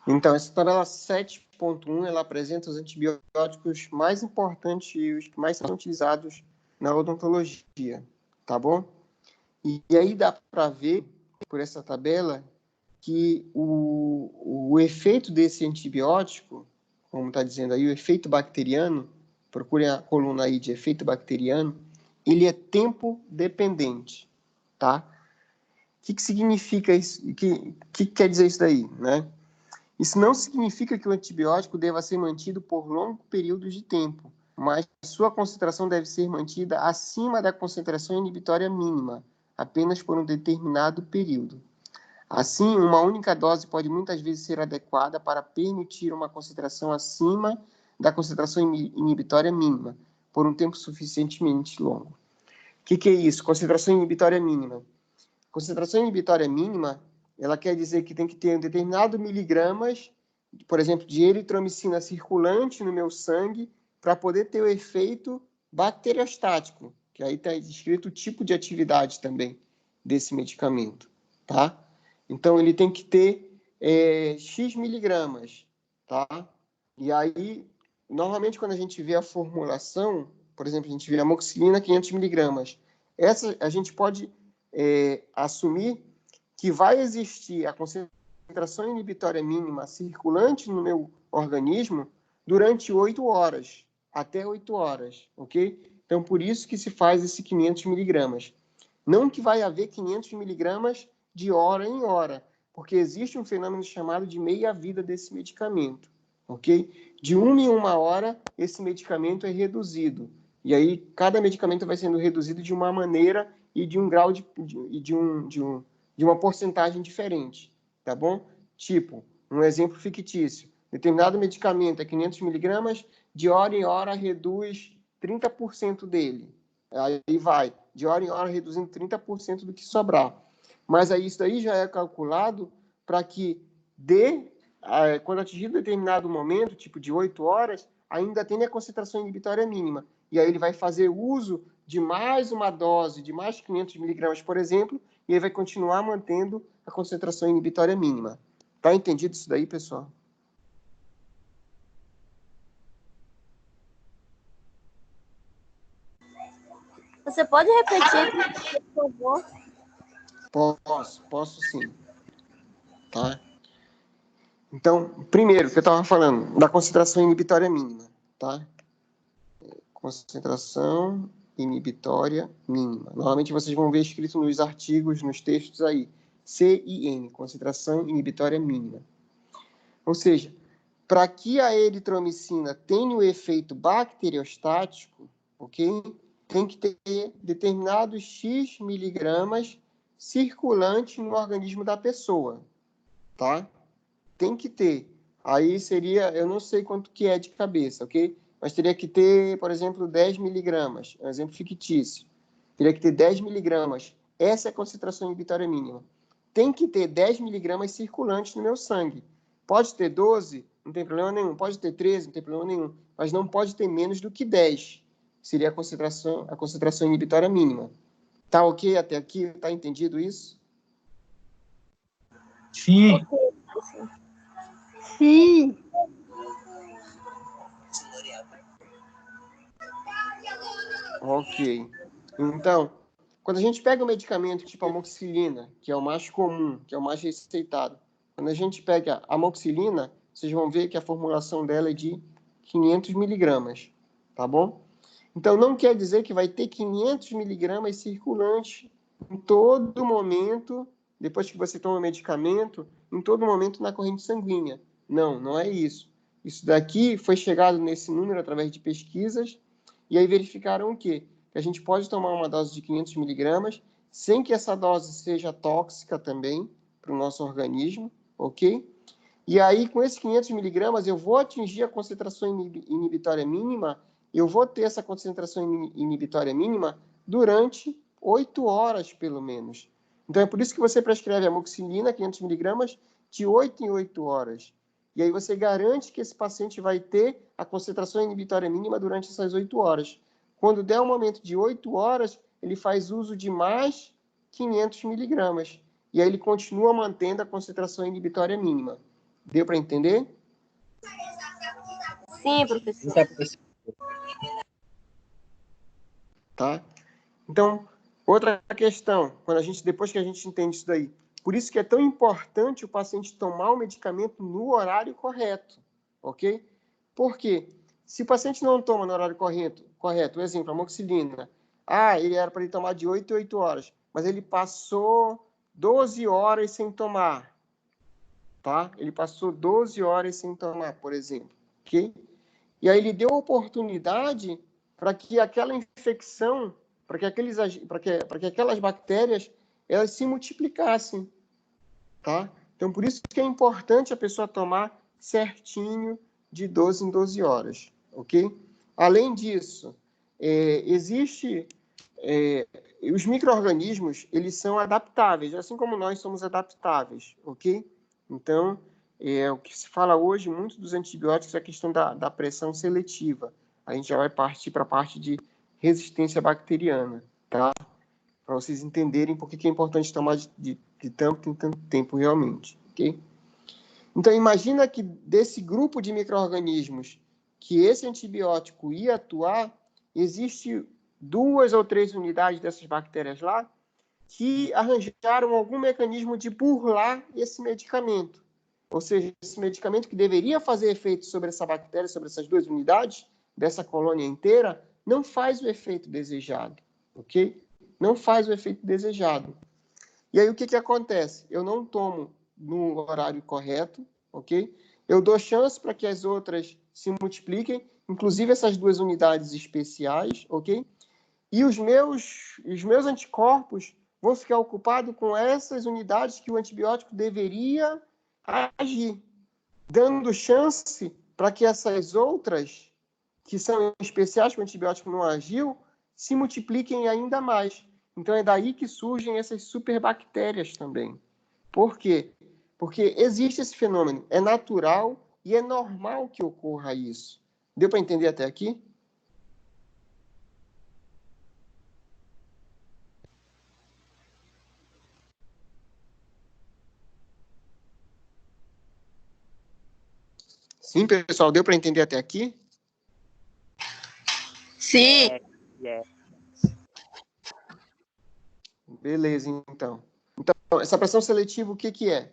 Então, essa tabela 7.1, ela apresenta os antibióticos mais importantes e os que mais são utilizados na odontologia, tá bom? E aí dá para ver, por essa tabela, que o efeito desse antibiótico, como está dizendo aí, o efeito bacteriano, procurem a coluna aí de efeito bacteriano, ele é tempo dependente, tá? O que significa isso? O que quer dizer isso daí, né? Isso não significa que o antibiótico deva ser mantido por longos períodos de tempo, mas sua concentração deve ser mantida acima da concentração inibitória mínima, apenas por um determinado período. Assim, uma única dose pode muitas vezes ser adequada para permitir uma concentração acima da concentração inibitória mínima, por um tempo suficientemente longo. O que é isso? Concentração inibitória mínima. Concentração inibitória mínima ela quer dizer que tem que ter um determinado miligramas, por exemplo, de eritromicina circulante no meu sangue para poder ter o efeito bacteriostático, que aí está escrito o tipo de atividade também desse medicamento, tá? Então, ele tem que ter X miligramas, tá? E aí, normalmente, quando a gente vê a formulação, por exemplo, a gente vê amoxicilina 500 miligramas, essa a gente pode assumir que vai existir a concentração inibitória mínima circulante no meu organismo durante 8 horas, até 8 horas, ok? Então, por isso que se faz esse 500 miligramas. Não que vai haver 500 miligramas de hora em hora, porque existe um fenômeno chamado de meia-vida desse medicamento, ok? De 1 em 1 hora, esse medicamento é reduzido. E aí, cada medicamento vai sendo reduzido de uma maneira e de um grau de uma porcentagem diferente, tá bom? Tipo, um exemplo fictício. Determinado medicamento é 500 miligramas, de hora em hora reduz 30% dele. Aí vai, de hora em hora reduzindo 30% do que sobrar. Mas aí isso daí já é calculado para que quando atingir determinado momento, tipo de 8 horas, ainda tenha a concentração inibitória mínima. E aí ele vai fazer uso de mais uma dose de mais 500 miligramas, por exemplo, e ele vai continuar mantendo a concentração inibitória mínima. Tá entendido isso daí, pessoal? Você pode repetir, por favor? Posso sim. Tá? Então, primeiro, que eu estava falando, da concentração inibitória mínima, tá? Concentração inibitória mínima. Normalmente vocês vão ver escrito nos artigos, nos textos aí, CIN, concentração inibitória mínima. Ou seja, para que a eritromicina tenha o efeito bacteriostático, ok? Tem que ter determinados X miligramas circulante no organismo da pessoa, tá? Tem que ter. Aí seria, eu não sei quanto que é de cabeça, ok? Mas teria que ter, por exemplo, 10 miligramas, é um exemplo fictício. Teria que ter 10 miligramas. Essa é a concentração inibitória mínima. Tem que ter 10 miligramas circulantes no meu sangue. Pode ter 12, não tem problema nenhum. Pode ter 13, não tem problema nenhum. Mas não pode ter menos do que 10. Seria a concentração inibitória mínima. Tá ok até aqui? Tá entendido isso? Sim. Sim. Ok. Então, quando a gente pega um medicamento tipo amoxicilina, que é o mais comum, que é o mais receitado, quando a gente pega a amoxicilina, vocês vão ver que a formulação dela é de 500 miligramas, tá bom? Então, não quer dizer que vai ter 500 miligramas circulantes em todo momento, depois que você toma o medicamento, em todo momento na corrente sanguínea. Não, não é isso. Isso daqui foi chegado nesse número através de pesquisas, e aí verificaram o quê? Que a gente pode tomar uma dose de 500 miligramas, sem que essa dose seja tóxica também para o nosso organismo, ok? E aí, com esses 500 miligramas, eu vou atingir a concentração inibitória mínima, eu vou ter essa concentração inibitória mínima durante 8 horas, pelo menos. Então, é por isso que você prescreve amoxicilina, 500 miligramas, de 8 em 8 horas. E aí você garante que esse paciente vai ter a concentração inibitória mínima durante essas 8 horas. Quando der um momento de 8 horas, ele faz uso de mais 500 miligramas. E aí ele continua mantendo a concentração inibitória mínima. Deu para entender? Sim, professor. Tá? Então, outra questão, depois que a gente entende isso daí, por isso que é tão importante o paciente tomar o medicamento no horário correto, ok? Por quê? Se o paciente não toma no horário correto, por exemplo, amoxicilina, ele era para ele tomar de 8 em 8 horas, mas ele passou 12 horas sem tomar, tá? Ele passou 12 horas sem tomar, por exemplo, ok? E aí ele deu oportunidade para que aquela infecção, para que aquelas bactérias, elas se multiplicassem, tá? Então, por isso que é importante a pessoa tomar certinho de 12 em 12 horas, ok? Além disso, os micro-organismos, eles são adaptáveis, assim como nós somos adaptáveis, ok? Então, o que se fala hoje muito dos antibióticos é a questão da pressão seletiva. A gente já vai partir para a parte de resistência bacteriana, tá? Para vocês entenderem por que é importante tomar de tanto em tanto tempo realmente, ok? Então, imagina que desse grupo de micro-organismos que esse antibiótico ia atuar, existe 2 ou 3 unidades dessas bactérias lá que arranjaram algum mecanismo de burlar esse medicamento. Ou seja, esse medicamento que deveria fazer efeito sobre essa bactéria, sobre essas 2 unidades, dessa colônia inteira, não faz o efeito desejado, ok? Não faz o efeito desejado. E aí o que acontece? Eu não tomo no horário correto, ok? Eu dou chance para que as outras se multipliquem, inclusive essas 2 unidades especiais, ok? E os meus anticorpos vão ficar ocupados com essas unidades que o antibiótico deveria agir, dando chance para que essas outras, que são especiais que o antibiótico não agiu, se multipliquem ainda mais. Então, é daí que surgem essas superbactérias também. Por quê? Porque existe esse fenômeno, é natural e é normal que ocorra isso. Deu para entender até aqui? Sim, pessoal, deu para entender até aqui? Sim. Beleza, então. Então, essa pressão seletiva, o que é?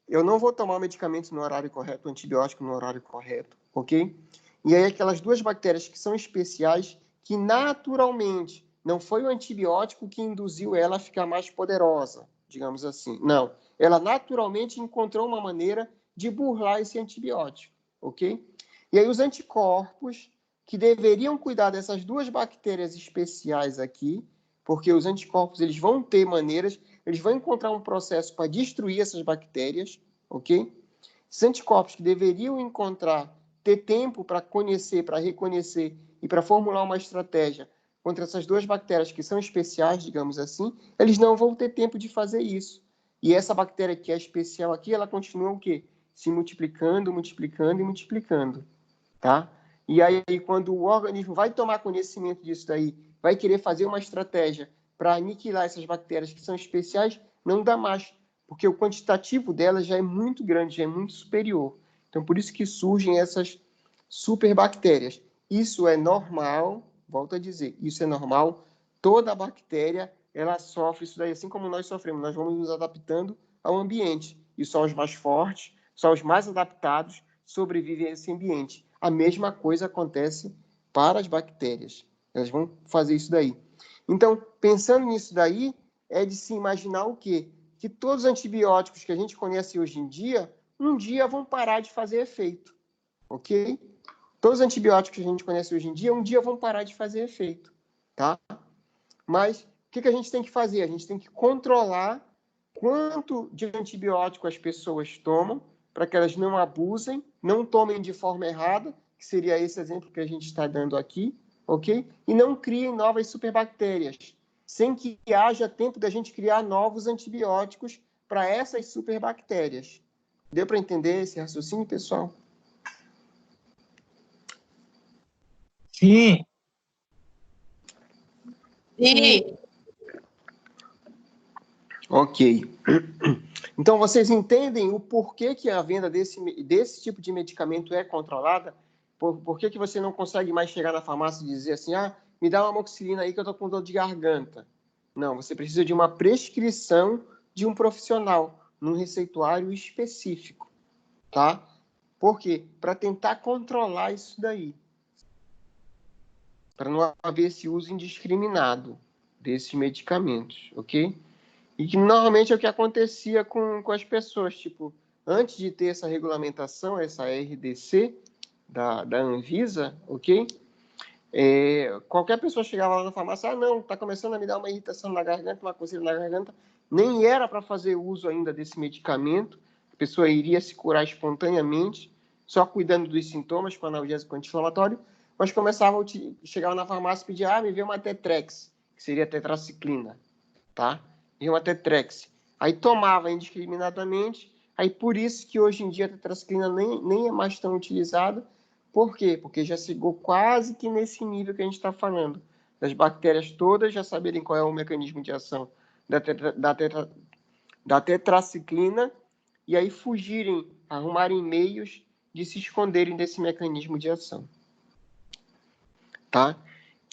Eu não vou tomar o medicamento no horário correto, o antibiótico no horário correto, ok? E aí aquelas 2 bactérias que são especiais, que naturalmente não foi o antibiótico que induziu ela a ficar mais poderosa, digamos assim. Não. Ela naturalmente encontrou uma maneira de burlar esse antibiótico, ok? E aí os anticorpos, que deveriam cuidar dessas 2 bactérias especiais aqui, porque os anticorpos eles vão ter maneiras, eles vão encontrar um processo para destruir essas bactérias, ok? Esses anticorpos que deveriam ter tempo para conhecer, para reconhecer e para formular uma estratégia contra essas 2 bactérias que são especiais, digamos assim, eles não vão ter tempo de fazer isso. E essa bactéria que é especial aqui, ela continua o quê? Se multiplicando, multiplicando e multiplicando, tá? E aí, quando o organismo vai tomar conhecimento disso daí, vai querer fazer uma estratégia para aniquilar essas bactérias que são especiais, não dá mais, porque o quantitativo delas já é muito grande, já é muito superior. Então, por isso que surgem essas superbactérias. Isso é normal, volto a dizer, isso é normal. Toda bactéria, ela sofre isso daí, assim como nós sofremos. Nós vamos nos adaptando ao ambiente. E só os mais fortes, só os mais adaptados sobrevivem a esse ambiente. A mesma coisa acontece para as bactérias. Elas vão fazer isso daí. Então, pensando nisso daí, é de se imaginar o quê? Que todos os antibióticos que a gente conhece hoje em dia, um dia vão parar de fazer efeito. Ok? Todos os antibióticos que a gente conhece hoje em dia, um dia vão parar de fazer efeito. Tá? Mas, o que a gente tem que fazer? A gente tem que controlar quanto de antibiótico as pessoas tomam, para que elas não abusem, não tomem de forma errada, que seria esse exemplo que a gente está dando aqui, ok? E não criem novas superbactérias, sem que haja tempo da gente criar novos antibióticos para essas superbactérias. Deu para entender esse raciocínio, pessoal? Sim. Sim. Ok. Então, vocês entendem o porquê que a venda desse tipo de medicamento é controlada? Por que você não consegue mais chegar na farmácia e dizer assim, me dá uma amoxicilina aí que eu estou com dor de garganta? Não, você precisa de uma prescrição de um profissional, num receituário específico, tá? Por quê? Para tentar controlar isso daí. Para não haver esse uso indiscriminado desses medicamentos, ok? E que normalmente é o que acontecia com as pessoas, tipo, antes de ter essa regulamentação, essa RDC da Anvisa, ok? Qualquer pessoa chegava lá na farmácia, não, está começando a me dar uma irritação na garganta, uma coceira na garganta, nem era para fazer uso ainda desse medicamento, a pessoa iria se curar espontaneamente, só cuidando dos sintomas com analgésico anti-inflamatório, mas chegava na farmácia e pedia, me vê uma Tetrex. que seria a tetraciclina, tá? E uma tetrex. Aí tomava indiscriminadamente, aí por isso que hoje em dia a tetraciclina nem é mais tão utilizada. Por quê? Porque já chegou quase que nesse nível que a gente está falando, das bactérias todas já saberem qual é o mecanismo de ação da tetraciclina e aí fugirem, arrumarem meios de se esconderem desse mecanismo de ação. Tá?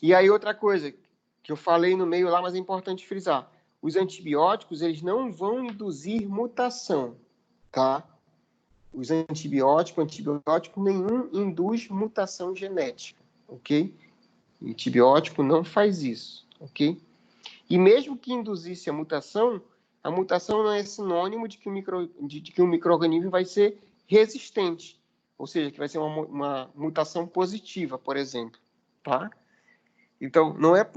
E aí outra coisa que eu falei no meio lá, mas é importante frisar. Os antibióticos, eles não vão induzir mutação, tá? Os antibiótico nenhum induz mutação genética, ok? O antibiótico não faz isso, ok? E mesmo que induzisse a mutação não é sinônimo de que o micro-organismo vai ser resistente, ou seja, que vai ser uma mutação positiva, por exemplo, tá? Então, não é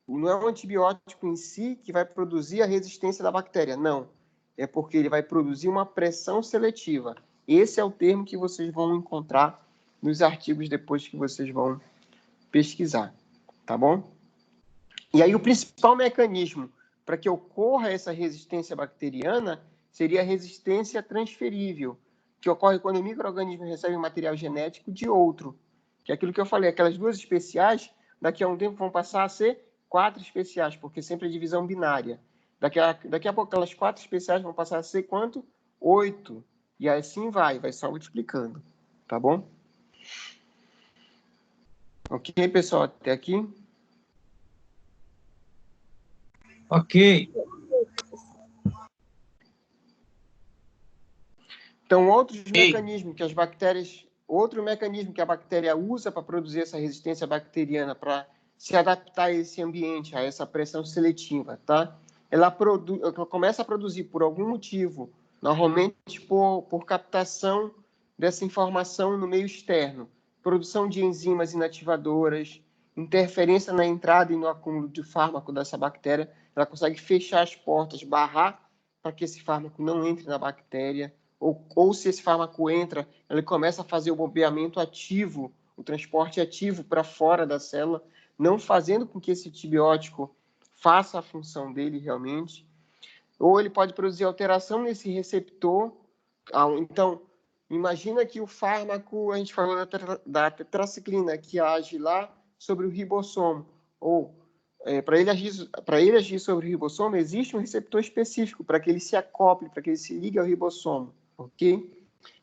o antibiótico em si que vai produzir a resistência da bactéria, não. É porque ele vai produzir uma pressão seletiva. Esse é o termo que vocês vão encontrar nos artigos depois que vocês vão pesquisar, tá bom? E aí o principal mecanismo para que ocorra essa resistência bacteriana seria a resistência transferível, que ocorre quando o micro-organismo recebe material genético de outro. Que é aquilo que eu falei, aquelas 2 especiais, daqui a um tempo vão passar a ser 4 especiais, porque sempre é divisão binária. Daqui a pouco aquelas 4 especiais vão passar a ser quanto? 8. E assim vai só multiplicando. Tá bom? Ok, pessoal, até aqui? Ok. Então, outro mecanismo que a bactéria usa para produzir essa resistência bacteriana, para se adaptar a esse ambiente, a essa pressão seletiva, tá? Ela começa a produzir por algum motivo, normalmente por captação dessa informação no meio externo, produção de enzimas inativadoras, interferência na entrada e no acúmulo de fármaco dessa bactéria, ela consegue fechar as portas, barrar para que esse fármaco não entre na bactéria, ou se esse fármaco entra, ele começa a fazer o bombeamento ativo, o transporte ativo para fora da célula, não fazendo com que esse antibiótico faça a função dele realmente. Ou ele pode produzir alteração nesse receptor. Então, imagina que o fármaco, a gente falou da tetraciclina, que age lá sobre o ribossomo. Ou, para ele agir sobre o ribossomo, existe um receptor específico para que ele se acople, para que ele se ligue ao ribossomo. Ok?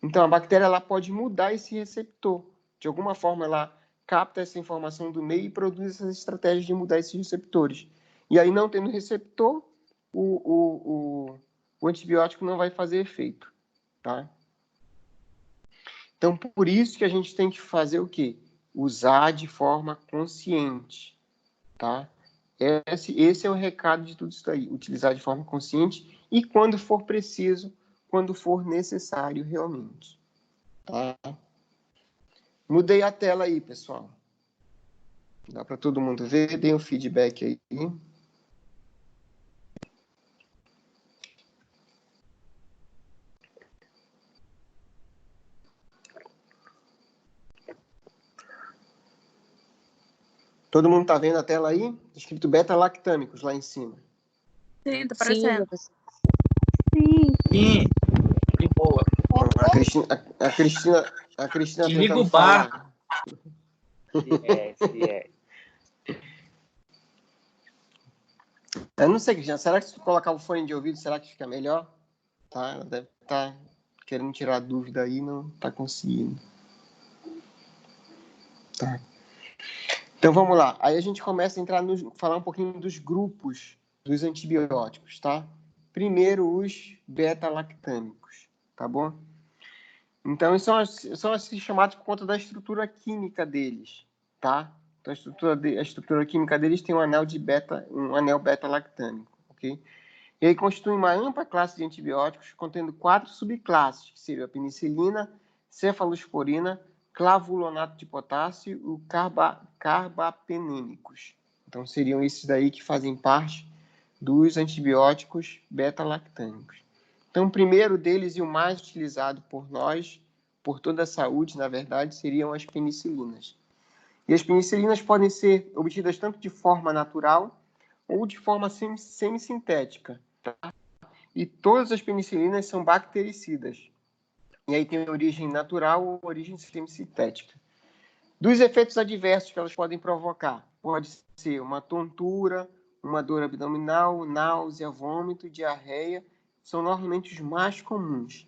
Então, a bactéria ela pode mudar esse receptor. De alguma forma, ela capta essa informação do meio e produz essas estratégias de mudar esses receptores. E aí, não tendo receptor, o antibiótico não vai fazer efeito. Tá? Então, por isso que a gente tem que fazer o quê? Usar de forma consciente. Tá? Esse é o recado de tudo isso aí. Utilizar de forma consciente e, quando for preciso, quando for necessário realmente. Tá? Mudei a tela aí, pessoal. Dá para todo mundo ver? Deem um feedback aí. Todo mundo está vendo a tela aí? Escrito beta-lactâmicos lá em cima. Sim, tá Sim, aparecendo. professor. Sim, Sim. De boa. A Cristina Te liga tentando o barco. falar. Se é. Eu não sei, Cristina, será que se tu colocar o fone de ouvido, será que fica melhor? Tá? Ela deve estar querendo tirar a dúvida aí, não está conseguindo. Tá. Então vamos lá. Aí a gente começa a falar um pouquinho dos grupos dos antibióticos, tá? Primeiro os beta-lactâmicos, tá bom? Então são assim chamados por conta da estrutura química deles, tá? Então a estrutura química deles tem um anel beta-lactâmico, ok? E aí constitui uma ampla classe de antibióticos contendo 4 subclasses, que seriam a penicilina, cefalosporina, clavulonato de potássio e o carbapenêmicos. Então, seriam esses daí que fazem parte dos antibióticos beta-lactâmicos. Então, o primeiro deles e o mais utilizado por nós, por toda a saúde, na verdade, seriam as penicilinas. E as penicilinas podem ser obtidas tanto de forma natural ou de forma semissintética, tá? E todas as penicilinas são bactericidas. E aí tem origem natural ou origem semissintética. Dos efeitos adversos que elas podem provocar, pode ser uma tontura, uma dor abdominal, náusea, vômito, diarreia, são normalmente os mais comuns.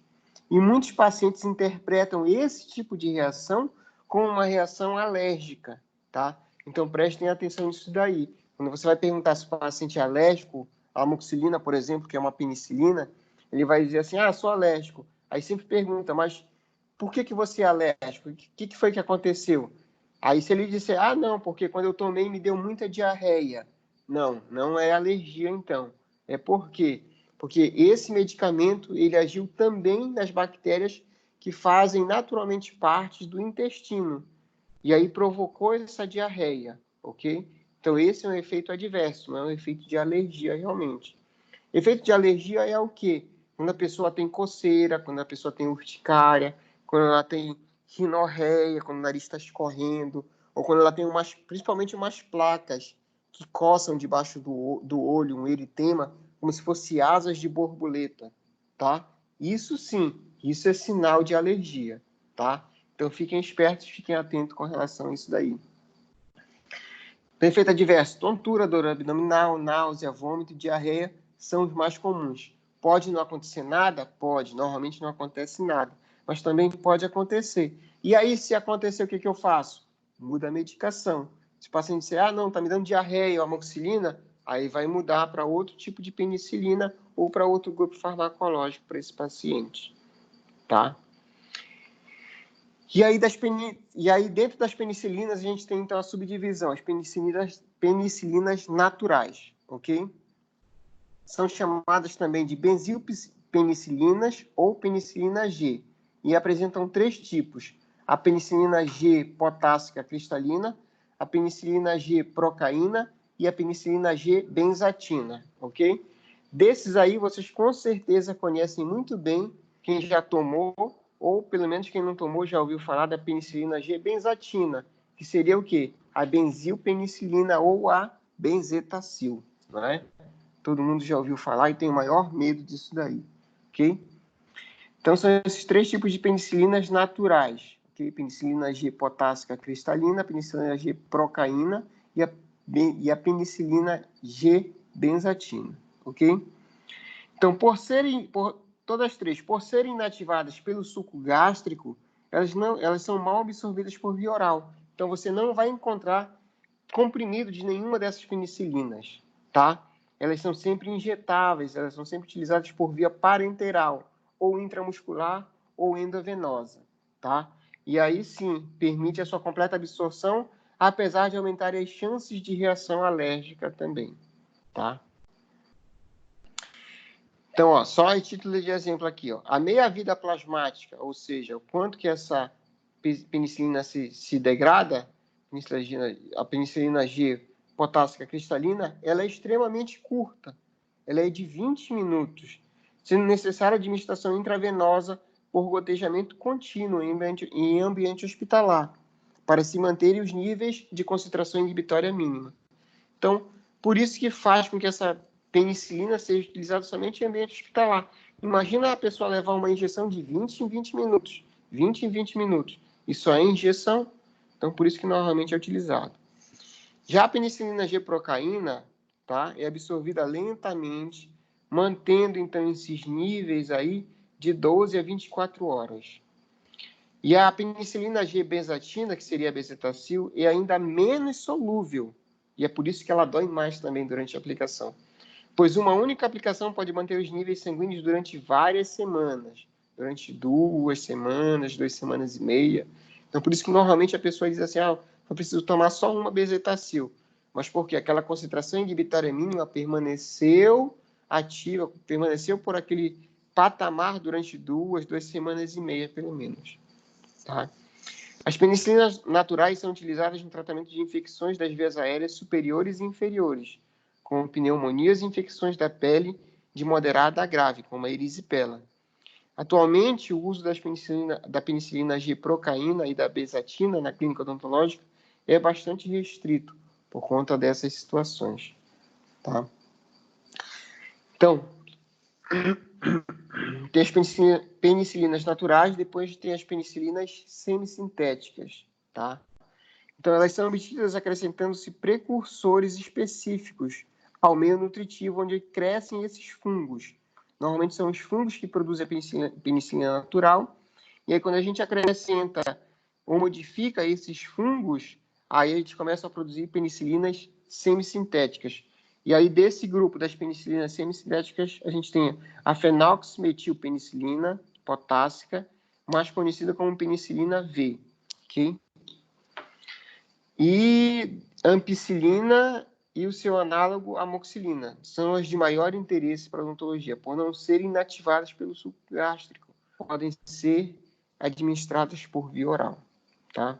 E muitos pacientes interpretam esse tipo de reação como uma reação alérgica, tá? Então prestem atenção nisso daí. Quando você vai perguntar se o paciente é alérgico à amoxicilina, por exemplo, que é uma penicilina, ele vai dizer assim, sou alérgico. Aí sempre pergunta, mas por que você é alérgico? O que foi que aconteceu? Aí se ele disser, não, porque quando eu tomei me deu muita diarreia. Não, não é alergia então. É por quê? Porque esse medicamento, ele agiu também nas bactérias que fazem naturalmente parte do intestino. E aí provocou essa diarreia, ok? Então esse é um efeito adverso, não é um efeito de alergia realmente. Efeito de alergia é o quê? Quando a pessoa tem coceira, quando a pessoa tem urticária, quando ela tem rinorreia, quando o nariz está escorrendo, ou quando ela tem principalmente umas placas que coçam debaixo do olho, um eritema, como se fosse asas de borboleta, tá? Isso sim, isso é sinal de alergia, tá? Então fiquem espertos, fiquem atentos com relação a isso daí. Efeito adverso, tontura, dor abdominal, náusea, vômito, diarreia, são os mais comuns. Pode não acontecer nada? Pode, normalmente não acontece nada, mas também pode acontecer. E aí, se acontecer, o que eu faço? Muda a medicação. Se o paciente disser, não, está me dando diarreia ou amoxicilina, aí vai mudar para outro tipo de penicilina ou para outro grupo farmacológico para esse paciente, tá? E aí, dentro das penicilinas, a gente tem, então, a subdivisão, as penicilinas naturais, ok? São chamadas também de benzilpenicilinas ou penicilina G, e apresentam 3 tipos: a penicilina G potássica cristalina, a penicilina G procaína e a penicilina G benzatina, ok? Desses aí, vocês com certeza conhecem muito bem, quem já tomou, ou pelo menos quem não tomou já ouviu falar da penicilina G benzatina, que seria o quê? A benzilpenicilina ou a benzetacil, não é? Todo mundo já ouviu falar e tem o maior medo disso daí, ok? Então, são esses 3 tipos de penicilinas naturais, ok? Penicilina G potássica cristalina, penicilina G procaína e a penicilina G benzatina, ok? Então, todas as 3, por serem inativadas pelo suco gástrico, elas são mal absorvidas por via oral. Então, você não vai encontrar comprimido de nenhuma dessas penicilinas, tá? Elas são sempre injetáveis, elas são sempre utilizadas por via parenteral, ou intramuscular, ou endovenosa, tá? E aí sim, permite a sua completa absorção, apesar de aumentar as chances de reação alérgica também, tá? Então, só a título de exemplo aqui, a meia-vida plasmática, ou seja, o quanto que essa penicilina se degrada, a penicilina G potássica cristalina, ela é extremamente curta. Ela é de 20 minutos, sendo necessária a administração intravenosa por gotejamento contínuo em ambiente hospitalar, para se manterem os níveis de concentração inibitória mínima. Então, por isso que faz com que essa penicilina seja utilizada somente em ambiente hospitalar. Imagina a pessoa levar uma injeção de 20 em 20 minutos. 20 em 20 minutos. E só é injeção. Então, por isso que normalmente é utilizado. Já a penicilina G procaína, tá, é absorvida lentamente, mantendo, então, esses níveis aí de 12 a 24 horas. E a penicilina G benzatina, que seria a bezetacil, é ainda menos solúvel. E é por isso que ela dói mais também durante a aplicação. Pois uma única aplicação pode manter os níveis sanguíneos durante várias semanas. Durante 2 semanas, 2 semanas e meia. Então, por isso que normalmente a pessoa diz assim, eu preciso tomar só uma bezetacil. Mas por quê? Aquela concentração inibitória mínima permaneceu ativa, permaneceu por aquele patamar durante 2 semanas e meia, pelo menos. Tá? As penicilinas naturais são utilizadas no tratamento de infecções das vias aéreas superiores e inferiores, como pneumonias e infecções da pele de moderada a grave, como a erisipela. Atualmente, o uso da penicilina G procaína e da benzatina na clínica odontológica é bastante restrito por conta dessas situações, tá? Então, tem as penicilinas naturais, depois tem as penicilinas semissintéticas, tá? Então, elas são obtidas acrescentando-se precursores específicos ao meio nutritivo onde crescem esses fungos. Normalmente são os fungos que produzem a penicilina natural, e aí quando a gente acrescenta ou modifica esses fungos, aí a gente começa a produzir penicilinas semissintéticas. E aí desse grupo das penicilinas semissintéticas, a gente tem a fenoximetilpenicilina potássica, mais conhecida como penicilina V, ok? E ampicilina e o seu análogo amoxicilina são as de maior interesse para a odontologia, por não serem inativadas pelo suco gástrico, podem ser administradas por via oral, tá?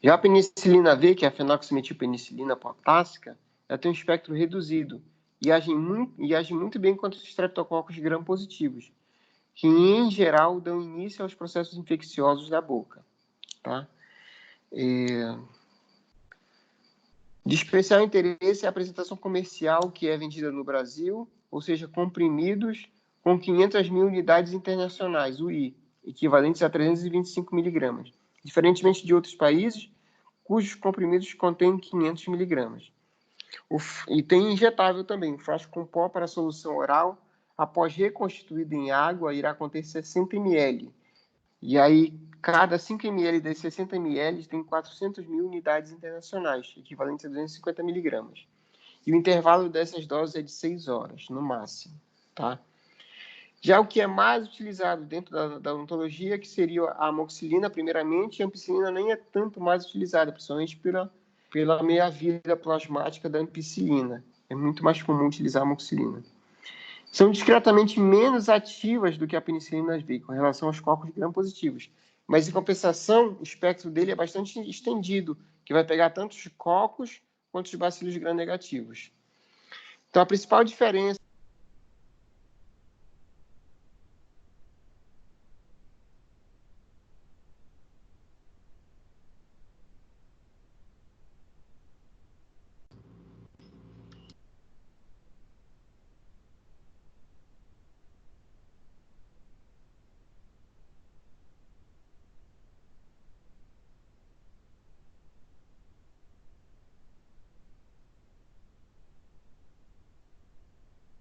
Já a penicilina V, que é a fenoximetilpenicilina potássica, ela tem um espectro reduzido e age muito bem contra os estreptococos gram-positivos, que em geral dão início aos processos infecciosos da boca, tá? De especial interesse é a apresentação comercial que é vendida no Brasil, ou seja, comprimidos com 500 mil unidades internacionais, UI, equivalentes a 325 miligramas, diferentemente de outros países, cujos comprimidos contêm 500 miligramas. E tem injetável também, o frasco com pó para solução oral, após reconstituído em água, irá conter 60 ml. E aí, cada 5 ml desses 60 ml tem 400 mil unidades internacionais, equivalentes a 250 miligramas. E o intervalo dessas doses é de 6 horas, no máximo, tá? Já o que é mais utilizado dentro da odontologia, que seria a amoxicilina, primeiramente, e a ampicilina nem é tanto mais utilizada, principalmente pela meia-vida plasmática da ampicilina. É muito mais comum utilizar a amoxicilina. São discretamente menos ativas do que a penicilina V, com relação aos cocos gram-positivos. Mas, em compensação, o espectro dele é bastante estendido, que vai pegar tanto os cocos quanto os bacilos gram-negativos. Então, a principal diferença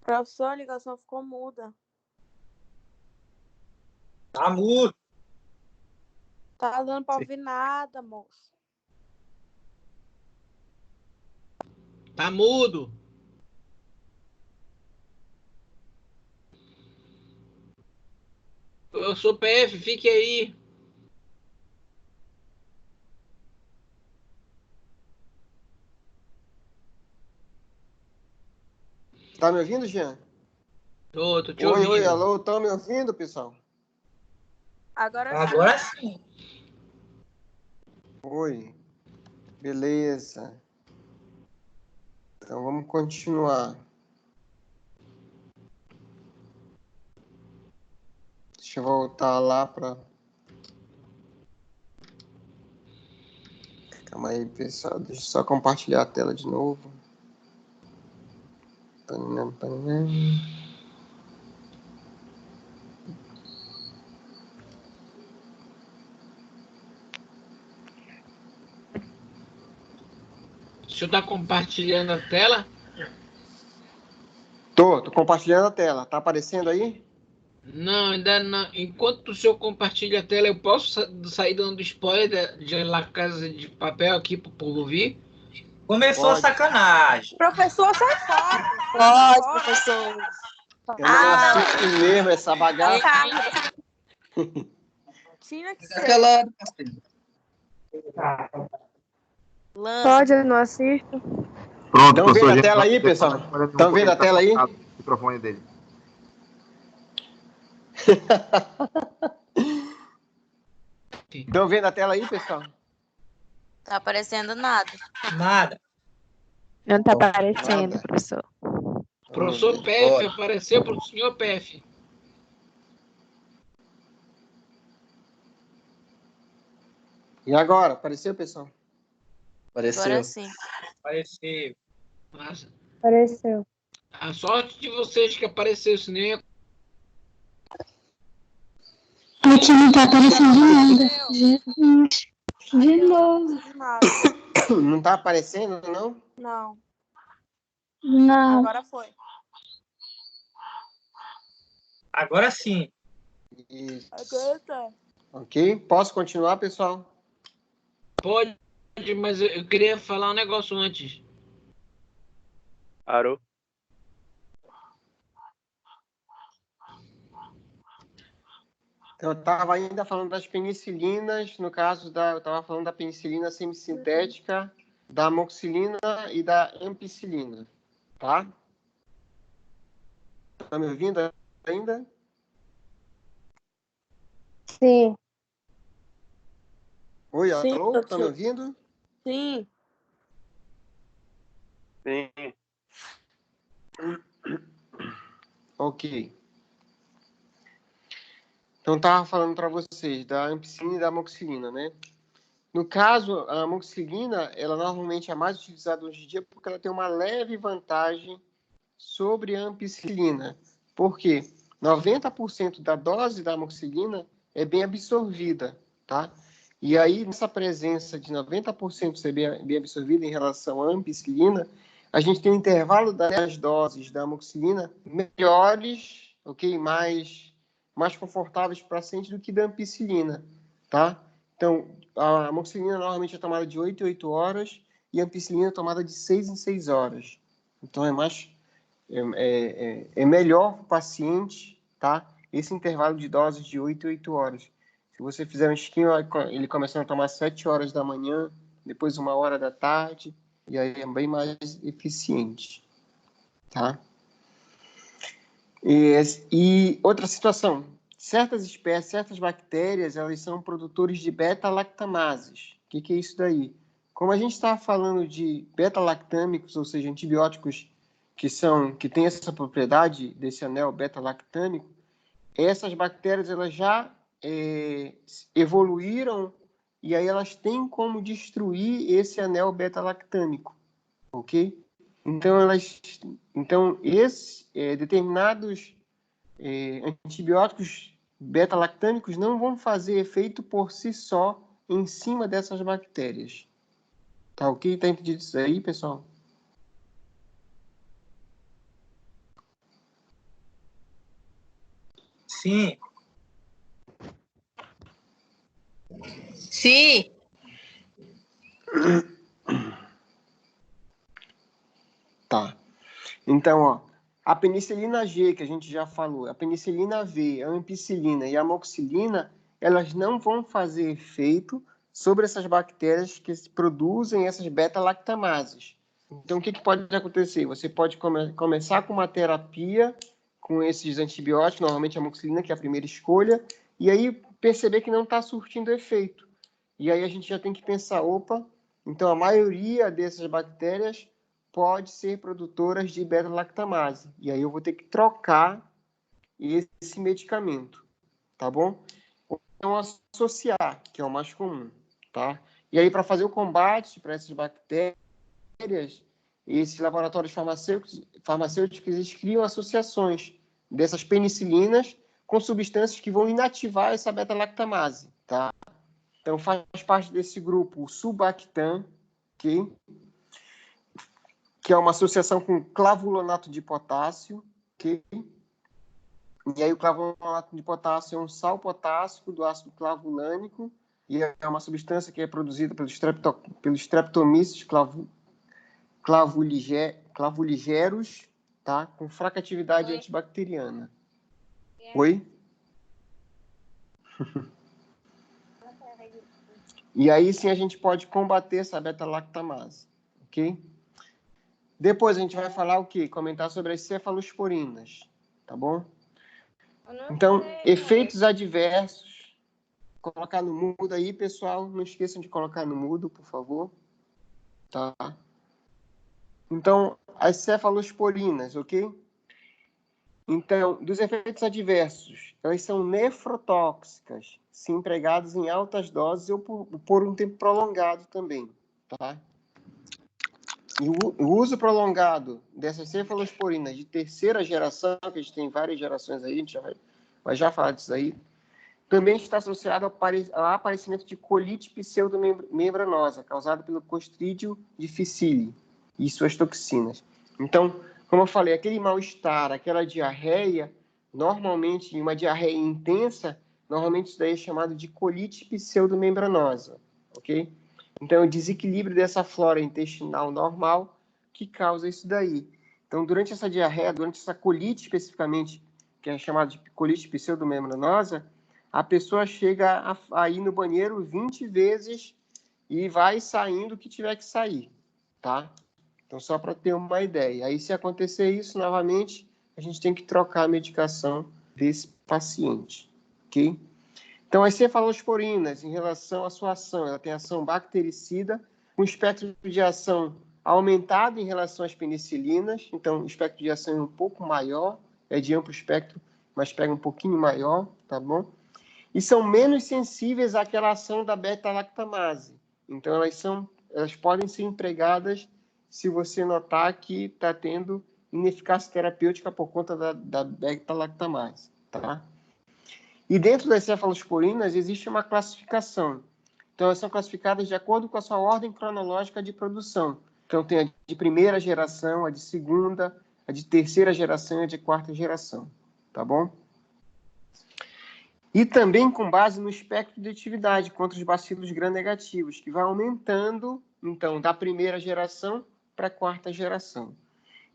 Professor, a ligação ficou muda. Tá mudo. Tá dando pra ouvir nada, moço. Tá mudo. Eu sou PF, fique aí. Tá me ouvindo, Jean? Tô te Oi, ouvindo. alô, estão me ouvindo, pessoal? Agora sim. Oi, beleza. Então, vamos continuar. Deixa eu voltar lá para... Calma aí, pessoal. Deixa eu só compartilhar a tela de novo. Panam, panam. O senhor tá compartilhando a tela? Tô compartilhando a tela. Tá aparecendo aí? Não, ainda não. Enquanto o senhor compartilha a tela, eu posso sair dando spoiler de La Casa de Papel aqui pro povo ouvir? Começou a Pode. sacanagem. Professor, sai fora. Pode, professor. Eu não assisto mesmo essa bagaça. Tinha que ser. Aquela... Lança. Pode, eu não assisto. Pronto, Estão vendo a tela aí, pessoal? Estão vendo a tela aí? O microfone dele. Estão vendo a tela aí, pessoal? Tá aparecendo nada. Nada. Não tá aparecendo, Nada. professor. Professor PF, apareceu pro senhor PF. E agora? Apareceu, pessoal? Agora sim. Apareceu. Mas Apareceu. a sorte de vocês que apareceu isso nem é Aqui não tá aparecendo nada. Meu, Jesus. De novo. nada. Não tá aparecendo, não? Não, Não. agora foi. Agora sim. Isso. Agora tá. Ok? Posso continuar, pessoal? Pode, mas eu queria falar um negócio antes. Parou. Então, eu estava ainda falando das penicilinas, no caso eu estava falando da penicilina semissintética, da amoxicilina e da ampicilina, tá? Tá me ouvindo ainda? Sim. Oi, Sim, alô? Tá me doutor. ouvindo? Sim. Sim. Ok. Então, estava falando para vocês da ampicilina e da amoxicilina, né? No caso, a amoxicilina, ela normalmente é mais utilizada hoje em dia porque ela tem uma leve vantagem sobre a ampicilina. Por quê? 90% da dose da amoxicilina é bem absorvida, tá? E aí, nessa presença de 90% ser bem absorvida em relação à ampicilina, a gente tem um intervalo das doses da amoxicilina melhores, ok? Mais confortáveis para o paciente do que da ampicilina, tá? Então, a amoxicilina normalmente é tomada de 8 em 8 horas e a ampicilina é tomada de 6 em 6 horas. Então, é melhor para o paciente, tá? Esse intervalo de doses de 8 em 8 horas. Se você fizer um esquema, ele começando a tomar 7 horas da manhã, depois 1 hora da tarde, e aí é bem mais eficiente, tá? E outra situação, certas espécies, certas bactérias, elas são produtores de beta-lactamases. O que é isso daí? Como a gente está falando de beta-lactâmicos, ou seja, antibióticos que têm essa propriedade desse anel beta-lactâmico, essas bactérias elas já evoluíram e aí elas têm como destruir esse anel beta-lactâmico, ok? Então determinados antibióticos beta-lactâmicos não vão fazer efeito por si só em cima dessas bactérias. Tá ok? Tá entendido isso aí, pessoal? Sim. Sim. Tá. Então, ó, a penicilina G, que a gente já falou, a penicilina V, a ampicilina e a amoxicilina, elas não vão fazer efeito sobre essas bactérias que produzem essas beta-lactamases. Então, o que pode acontecer? Você pode começar com uma terapia com esses antibióticos, normalmente a amoxicilina, que é a primeira escolha, e aí perceber que não está surtindo efeito. E aí a gente já tem que pensar, opa, então a maioria dessas bactérias pode ser produtoras de beta-lactamase. E aí eu vou ter que trocar esse medicamento, tá bom? Ou então associar, que é o mais comum, tá? E aí para fazer o combate para essas bactérias, esses laboratórios farmacêuticos eles criam associações dessas penicilinas com substâncias que vão inativar essa beta-lactamase, tá? Então faz parte desse grupo o Subactam, ok? Que é uma associação com clavulonato de potássio, ok? E aí o clavulonato de potássio é um sal potássico do ácido clavulânico e é uma substância que é produzida pelos Streptomyces clavuligeros, tá? Com fraca atividade antibacteriana. Oi? E aí sim a gente pode combater essa beta-lactamase, ok? Depois a gente vai falar o quê? Comentar sobre as cefalosporinas, tá bom? Então, efeitos adversos. Colocar no mudo aí, pessoal. Não esqueçam de colocar no mudo, por favor. Tá? Então, as cefalosporinas, ok? Então, dos efeitos adversos, elas são nefrotóxicas, se empregadas em altas doses ou por um tempo prolongado também, tá? E o uso prolongado dessas cefalosporinas de terceira geração, que a gente tem várias gerações aí, a gente vai já falar disso aí, também está associado ao aparecimento de colite pseudomembranosa, causada pelo Clostridium difficile e suas toxinas. Então, como eu falei, aquele mal-estar, aquela diarreia, normalmente, uma diarreia intensa, normalmente isso daí é chamado de colite pseudomembranosa, ok? Então, é o desequilíbrio dessa flora intestinal normal que causa isso daí. Então, durante essa diarreia, durante essa colite especificamente, que é chamada de colite pseudomembranosa, a pessoa chega a ir no banheiro 20 vezes e vai saindo o que tiver que sair, tá? Então, só para ter uma ideia. Aí, se acontecer isso novamente, a gente tem que trocar a medicação desse paciente, ok? Então, as cefalosporinas, em relação à sua ação, ela tem ação bactericida, com espectro de ação aumentado em relação às penicilinas, então o espectro de ação é um pouco maior, é de amplo espectro, mas pega um pouquinho maior, tá bom? E são menos sensíveis àquela ação da beta-lactamase. Então, elas podem ser empregadas se você notar que está tendo ineficácia terapêutica por conta da beta-lactamase, tá? E dentro das cefalosporinas existe uma classificação. Então, elas são classificadas de acordo com a sua ordem cronológica de produção. Então, tem a de primeira geração, a de segunda, a de terceira geração e a de quarta geração, tá bom? E também com base no espectro de atividade contra os bacilos gram-negativos, que vai aumentando, então, da primeira geração para a quarta geração.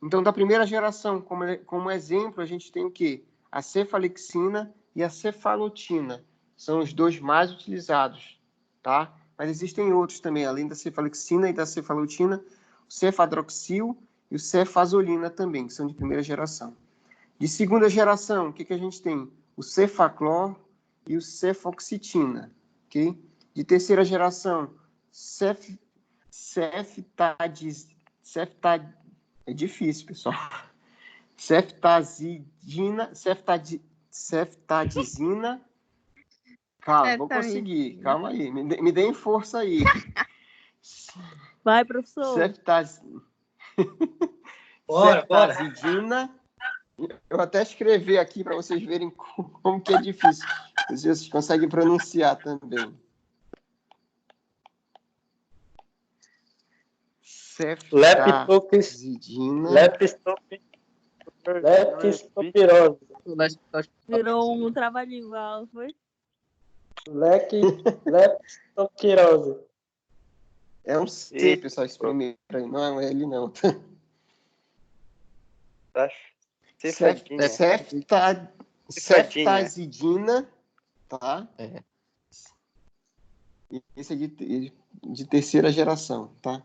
Então, da primeira geração, como exemplo, a gente tem o quê? A cefalexina e a cefalotina. São os dois mais utilizados, tá? Mas existem outros também, além da cefalexina e da cefalotina, o cefadroxil e o cefazolina também, que são de primeira geração. De segunda geração, o que a gente tem? O cefaclor e o cefoxitina, ok? De terceira geração, é difícil, pessoal. Ceftazidina. Calma, vou conseguir. Calma aí. Me deem força aí. Vai, professor. Bora. Eu até escrevi aqui para vocês verem como que é difícil. Vocês conseguem pronunciar também. Ceftazidina. Leptospirose. Virou um trava-língua, foi? Leptospirose. É um C, pessoal, esse primeiro aí. Não é um L, não. Ceftazidina, tá? É. Esse é de terceira geração, tá?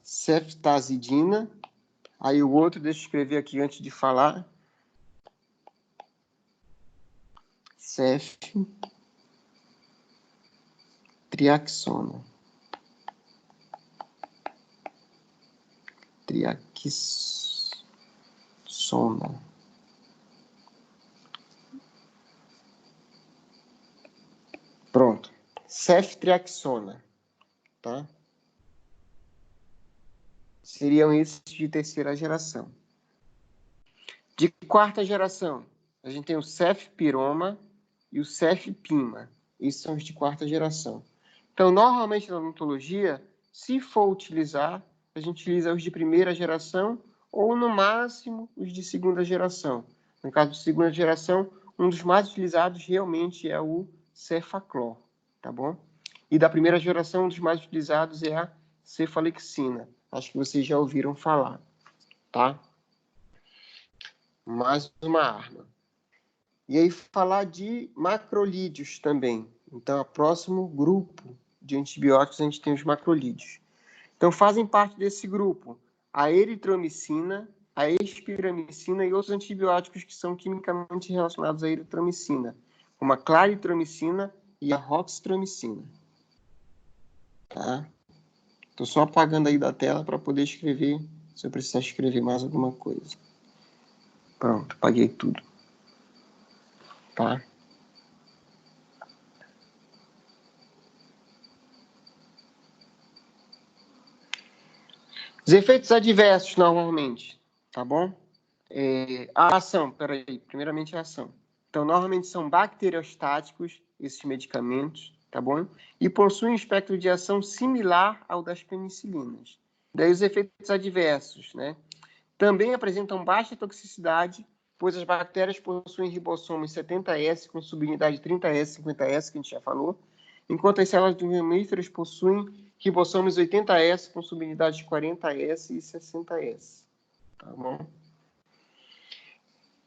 Ceftazidina. Aí o outro, deixa eu escrever aqui antes de falar. Ceftriaxona. Triaxona. Pronto. Ceftriaxona, tá? Seriam esses de terceira geração. De quarta geração, a gente tem o cefpiroma e o cefpima. Esses são os de quarta geração. Então, normalmente na odontologia, se for utilizar, a gente utiliza os de primeira geração ou, no máximo, os de segunda geração. No caso de segunda geração, um dos mais utilizados realmente é o cefaclor, tá bom? E da primeira geração, um dos mais utilizados é a cefalexina. Acho que vocês já ouviram falar, tá? Mais uma arma. E aí falar de macrolídeos também. Então, o próximo grupo de antibióticos, a gente tem os macrolídeos. Então, fazem parte desse grupo a eritromicina, a espiramicina e outros antibióticos que são quimicamente relacionados à eritromicina, como a claritromicina e a roxtromicina. Tá? Estou só apagando aí da tela para poder escrever, se eu precisar escrever mais alguma coisa. Pronto, apaguei tudo. Tá? Os Os efeitos adversos, normalmente, tá bom? A ação, primeiramente a ação. Então, normalmente são bacteriostáticos, esses medicamentos, tá bom? E possuem um espectro de ação similar ao das penicilinas. Daí os efeitos adversos, né? Também apresentam baixa toxicidade, pois as bactérias possuem ribossomos 70S com subunidade 30S, 50S, que a gente já falou, enquanto as células dos mamíferos possuem ribossomos 80S com subunidades 40S e 60S. Tá bom?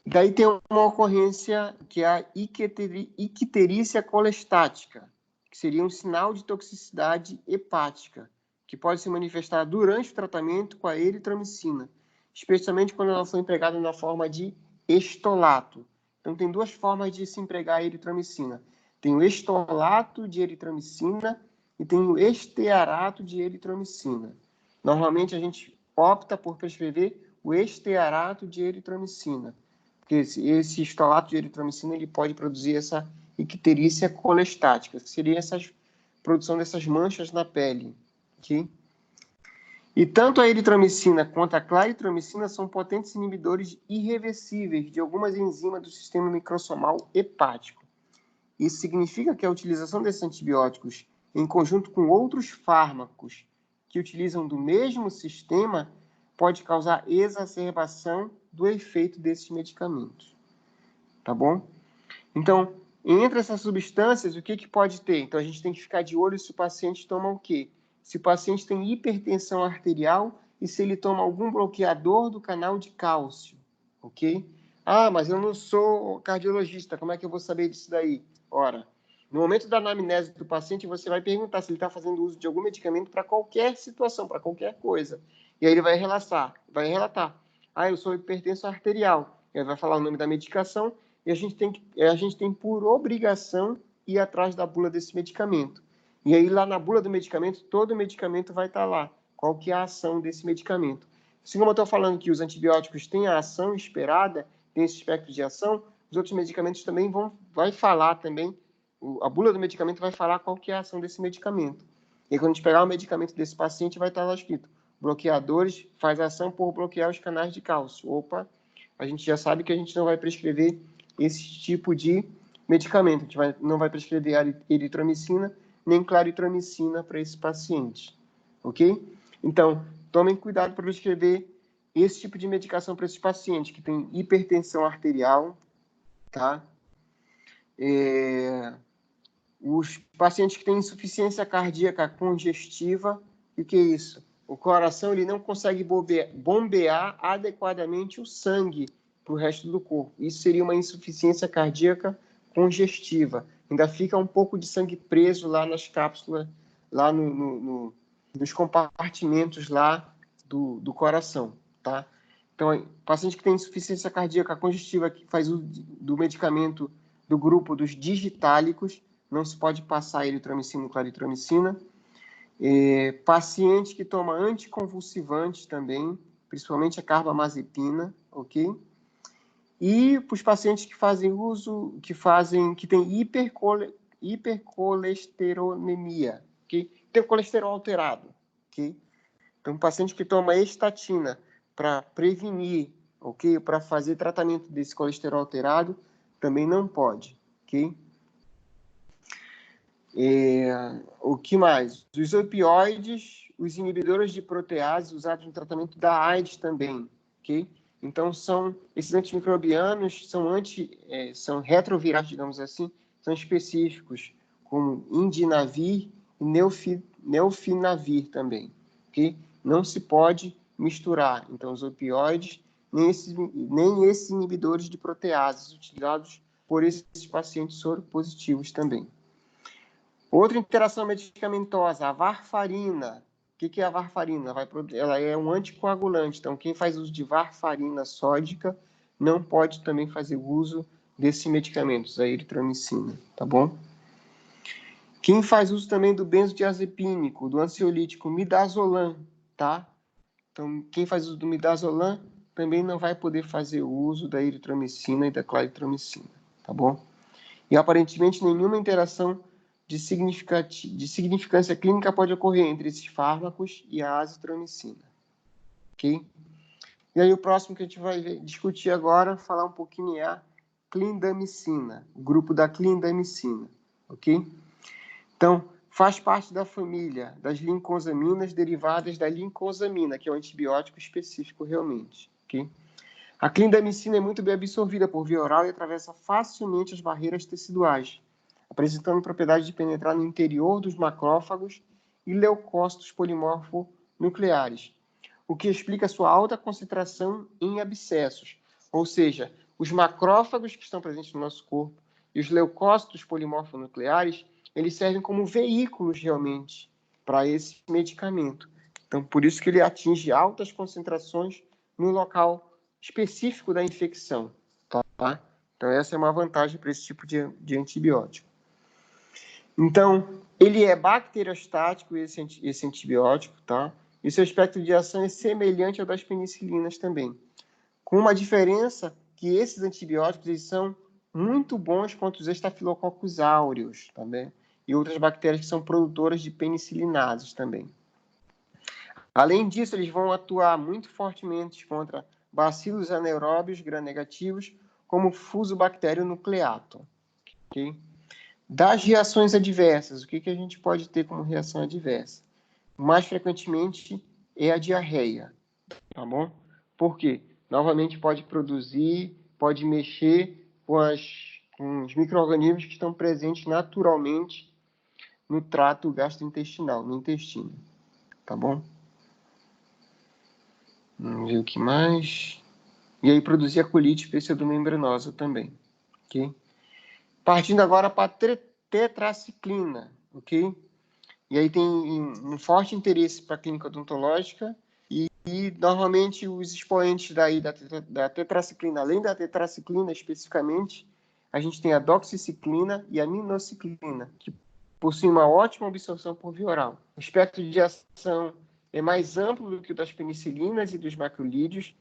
Daí tem uma ocorrência que é a icterícia colestática, que seria um sinal de toxicidade hepática, que pode se manifestar durante o tratamento com a eritromicina, especialmente quando ela foi empregada na forma de estolato. Então, tem duas formas de se empregar a eritromicina. Tem o estolato de eritromicina e tem o estearato de eritromicina. Normalmente, a gente opta por prescrever o estearato de eritromicina, porque esse estolato de eritromicina ele pode produzir essa icterícia colestática, que seria essa produção dessas manchas na pele. Okay? E tanto a eritromicina quanto a claritromicina são potentes inibidores irreversíveis de algumas enzimas do sistema microsomal hepático. Isso significa que a utilização desses antibióticos em conjunto com outros fármacos que utilizam do mesmo sistema pode causar exacerbação do efeito desses medicamentos. Tá bom? Então, entre essas substâncias, o que pode ter? Então, a gente tem que ficar de olho se o paciente toma o quê? Se o paciente tem hipertensão arterial e se ele toma algum bloqueador do canal de cálcio, ok? Ah, mas eu não sou cardiologista, como é que eu vou saber disso daí? Ora, no momento da anamnese do paciente, você vai perguntar se ele está fazendo uso de algum medicamento para qualquer situação, para qualquer coisa. E aí ele vai relatar. Ah, eu sou hipertenso arterial. Ele vai falar o nome da medicação e a gente tem por obrigação ir atrás da bula desse medicamento. E aí lá na bula do medicamento, todo medicamento vai estar lá. Qual que é a ação desse medicamento? Assim como eu estou falando que os antibióticos têm a ação esperada, tem esse espectro de ação, os outros medicamentos também vai falar também, a bula do medicamento vai falar qual que é a ação desse medicamento. E quando a gente pegar o medicamento desse paciente, vai estar lá escrito, bloqueadores faz ação por bloquear os canais de cálcio. Opa, a gente já sabe que a gente não vai prescrever esse tipo de medicamento. A gente não vai prescrever a eritromicina nem claritromicina para esse paciente. Ok? Então, tomem cuidado para prescrever esse tipo de medicação para esses pacientes que têm hipertensão arterial, tá? Os pacientes que têm insuficiência cardíaca congestiva, o que é isso? O coração ele não consegue bombear adequadamente o sangue para o resto do corpo. Isso seria uma insuficiência cardíaca congestiva. Ainda fica um pouco de sangue preso lá nas cápsulas, lá nos compartimentos lá do coração, tá? Então, paciente que tem insuficiência cardíaca congestiva, que faz uso do medicamento do grupo dos digitálicos, não se pode passar eritromicina e claritromicina. Paciente que toma anticonvulsivantes também, principalmente a carbamazepina, ok? E para os pacientes que fazem uso, que tem hipercolesterolemia, ok? Tem o colesterol alterado, ok? Então, paciente que toma estatina para prevenir, ok? Para fazer tratamento desse colesterol alterado, também não pode, ok? O que mais? Os opioides, os inibidores de protease usados no tratamento da AIDS também, ok? Então, esses antimicrobianos são retrovirais, digamos assim, são específicos, como indinavir e neofinavir também, ok? Não se pode misturar, então, os opioides, nem esses inibidores de proteases utilizados por esses pacientes soropositivos também. Outra interação medicamentosa, a varfarina. O que é a varfarina? Ela é um anticoagulante, então quem faz uso de varfarina sódica não pode também fazer uso desses medicamentos, a eritromicina, tá bom? Quem faz uso também do benzodiazepínico, do ansiolítico midazolam, tá? Então, quem faz uso do midazolam também não vai poder fazer uso da eritromicina e da claritromicina, tá bom? E aparentemente nenhuma interação de significância clínica pode ocorrer entre esses fármacos e a azitromicina. ok? E aí o próximo que a gente vai discutir agora, falar um pouquinho, é a clindamicina, o grupo da clindamicina, ok? Então, faz parte da família das lincosaminas derivadas da lincosamina, que é um antibiótico específico realmente, ok? A clindamicina é muito bem absorvida por via oral e atravessa facilmente as barreiras teciduais, apresentando propriedade de penetrar no interior dos macrófagos e leucócitos polimorfonucleares, o que explica sua alta concentração em abscessos, ou seja, os macrófagos que estão presentes no nosso corpo e os leucócitos polimorfonucleares, eles servem como veículos realmente para esse medicamento. Então, por isso que ele atinge altas concentrações no local específico da infecção, tá? Então, essa é uma vantagem para esse tipo de antibiótico. Então, ele é bacteriostático, esse antibiótico, tá? E seu espectro de ação é semelhante ao das penicilinas também, com uma diferença que esses antibióticos eles são muito bons contra os estafilococcus aureus também, e outras bactérias que são produtoras de penicilinases também. Além disso, eles vão atuar muito fortemente contra bacilos anaeróbios gram-negativos, como Fusobacterium nucleatum. Okay? Das reações adversas, o que a gente pode ter como reação adversa? Mais frequentemente é a diarreia, tá bom? Por quê? Novamente pode produzir, pode mexer com os micro-organismos que estão presentes naturalmente no trato gastrointestinal, no intestino, tá bom? Vamos ver o que mais. E aí produzir a colite pseudomembranosa também, ok? Partindo agora para a tetraciclina, ok? E aí tem um forte interesse para a clínica odontológica e normalmente os expoentes da tetraciclina, além da tetraciclina especificamente, a gente tem a doxiciclina e a minoxiclina, que possuem uma ótima absorção por via oral. O espectro de ação é mais amplo do que o das penicilinas e dos macrolídeos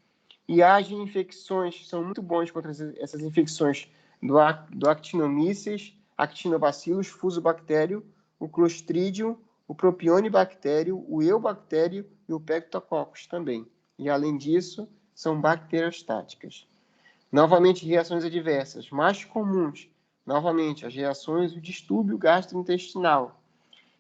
e agem infecções, são muito bons contra essas infecções do Actinomyces, Actinobacillus, Fusobacterium, o Clostridium, o Propionibacterium, o Eubacterium e o Pectococcus também. E, além disso, são bacteriostáticas. Novamente, reações adversas mais comuns. Novamente, as reações do distúrbio gastrointestinal.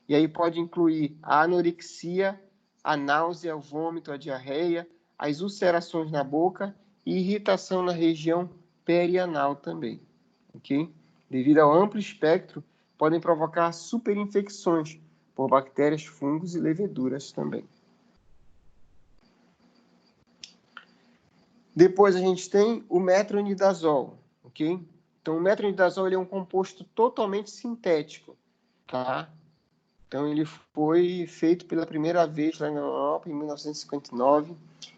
E aí pode incluir a anorexia, a náusea, o vômito, a diarreia, as ulcerações na boca e irritação na região perianal também, ok? Devido ao amplo espectro, podem provocar superinfecções por bactérias, fungos e leveduras também. Depois a gente tem o metronidazol, ok? Então, o metronidazol ele é um composto totalmente sintético, tá? Então, ele foi feito pela primeira vez lá na Europa, em 1959,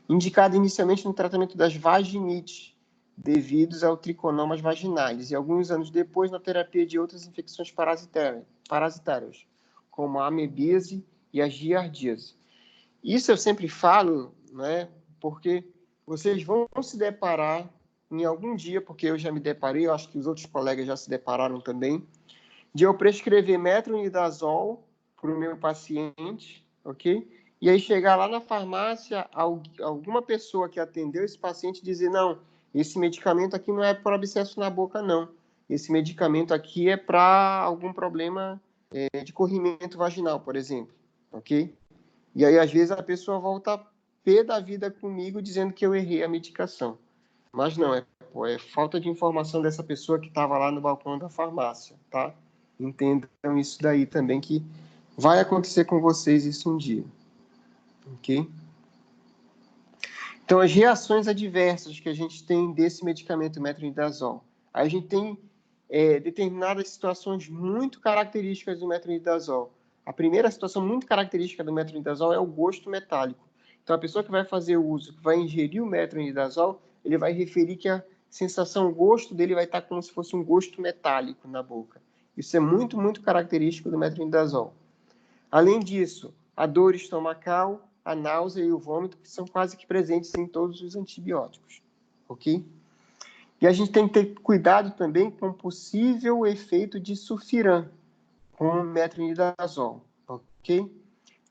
indicado inicialmente no tratamento das vaginites, devidos ao triconomas vaginais, e alguns anos depois na terapia de outras infecções parasitárias, como a amebíase e a giardíase. Isso eu sempre falo, né, porque vocês vão se deparar em algum dia, porque eu já me deparei, eu acho que os outros colegas já se depararam também, de eu prescrever metronidazol para o meu paciente, ok? E aí chegar lá na farmácia, alguma pessoa que atendeu esse paciente dizer, não, esse medicamento aqui não é para abscesso na boca, não. Esse medicamento aqui é para algum problema de corrimento vaginal, por exemplo, ok? E aí, às vezes, a pessoa volta pé da vida comigo dizendo que eu errei a medicação. Mas não, é falta de informação dessa pessoa que estava lá no balcão da farmácia, tá? Entendam isso daí também, que vai acontecer com vocês isso um dia, ok? Então, as reações adversas que a gente tem desse medicamento metronidazol. A gente tem determinadas situações muito características do metronidazol. A primeira situação muito característica do metronidazol é o gosto metálico. Então, a pessoa que vai fazer o uso, que vai ingerir o metronidazol, ele vai referir que a sensação, o gosto dele vai estar como se fosse um gosto metálico na boca. Isso é muito, muito característico do metronidazol. Além disso, a dor estomacal, a náusea e o vômito, que são quase que presentes em todos os antibióticos, ok? E a gente tem que ter cuidado também com o possível efeito de sulfiram com o metronidazol, ok?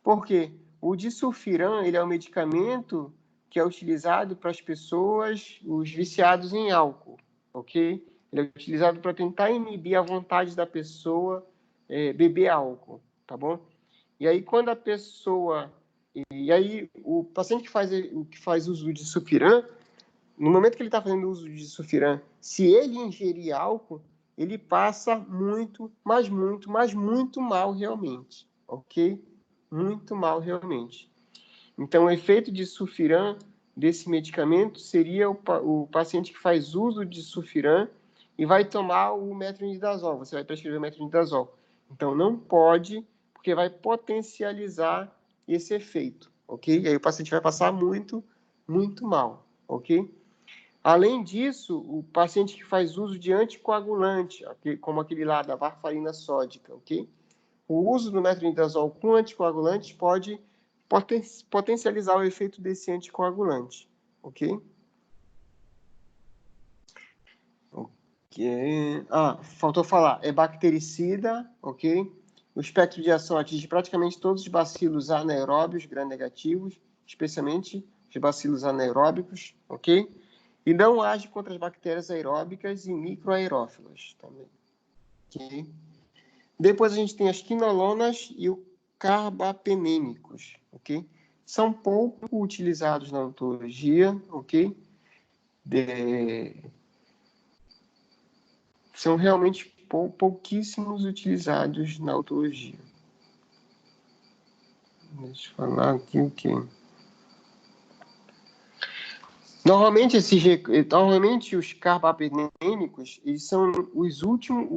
Porque o disulfiram, ele é um medicamento que é utilizado para as pessoas, os viciados em álcool, ok? Ele é utilizado para tentar inibir a vontade da pessoa beber álcool, tá bom? E aí, quando a pessoa... E aí, o paciente que faz uso de Sufiram, no momento que ele está fazendo uso de Sufiram, se ele ingerir álcool, ele passa muito mal realmente, ok? Muito mal realmente. Então, o efeito de Sufiram, desse medicamento, seria o paciente que faz uso de Sufiram e vai tomar o metronidazol. Você vai prescrever o metronidazol. Então, não pode, porque vai potencializar esse efeito, ok? E aí o paciente vai passar muito mal, ok? Além disso, o paciente que faz uso de anticoagulante, okay, como aquele lá da varfarina sódica, ok? O uso do metronidazol com anticoagulantes pode potencializar o efeito desse anticoagulante, ok? Faltou falar, é bactericida, ok? O espectro de ação atinge praticamente todos os bacilos anaeróbios gram-negativos, especialmente os bacilos anaeróbicos, ok? E não age contra as bactérias aeróbicas e microaerófilas também, ok? Depois a gente tem as quinolonas e os carbapenêmicos, ok? São pouco utilizados na odontologia, ok? São realmente pouquíssimos utilizados na odontologia. Deixa eu falar aqui o quê? Normalmente os carbapenêmicos, eles são o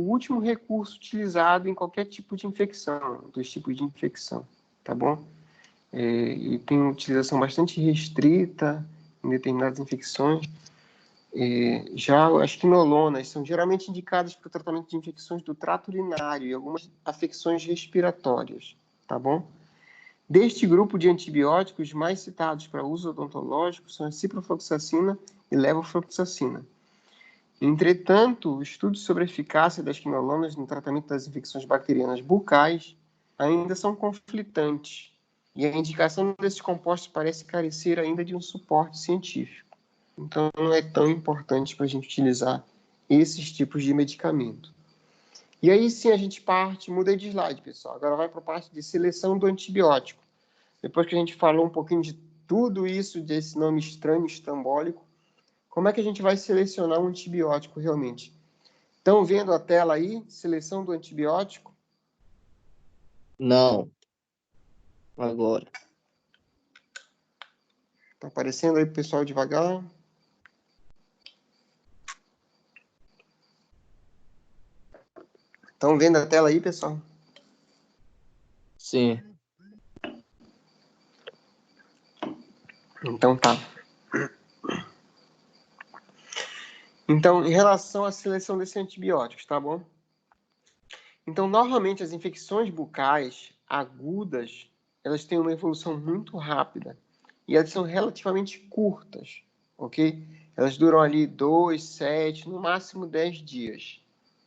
último recurso utilizado em qualquer tipo de infecção, dos tipos de infecção, tá bom? E tem uma utilização bastante restrita em determinadas infecções. Já as quinolonas são geralmente indicadas para o tratamento de infecções do trato urinário e algumas afecções respiratórias, tá bom? Deste grupo de antibióticos, mais citados para uso odontológico são a ciprofloxacina e levofloxacina. Entretanto, estudos sobre a eficácia das quinolonas no tratamento das infecções bacterianas bucais ainda são conflitantes, e a indicação desses compostos parece carecer ainda de um suporte científico. Então, não é tão importante para a gente utilizar esses tipos de medicamento. E aí sim a gente muda de slide, pessoal. Agora vai para a parte de seleção do antibiótico. Depois que a gente falou um pouquinho de tudo isso, desse nome estranho, estrambólico, como é que a gente vai selecionar um antibiótico realmente? Estão vendo a tela aí? Seleção do antibiótico? Não. Agora. Está aparecendo aí, pessoal, devagar? Estão vendo a tela aí, pessoal? Sim. Então tá. Então, em relação à seleção desses antibióticos, tá bom? Então, normalmente as infecções bucais agudas, elas têm uma evolução muito rápida e elas são relativamente curtas, ok? Elas duram ali 2, 7, no máximo 10 dias,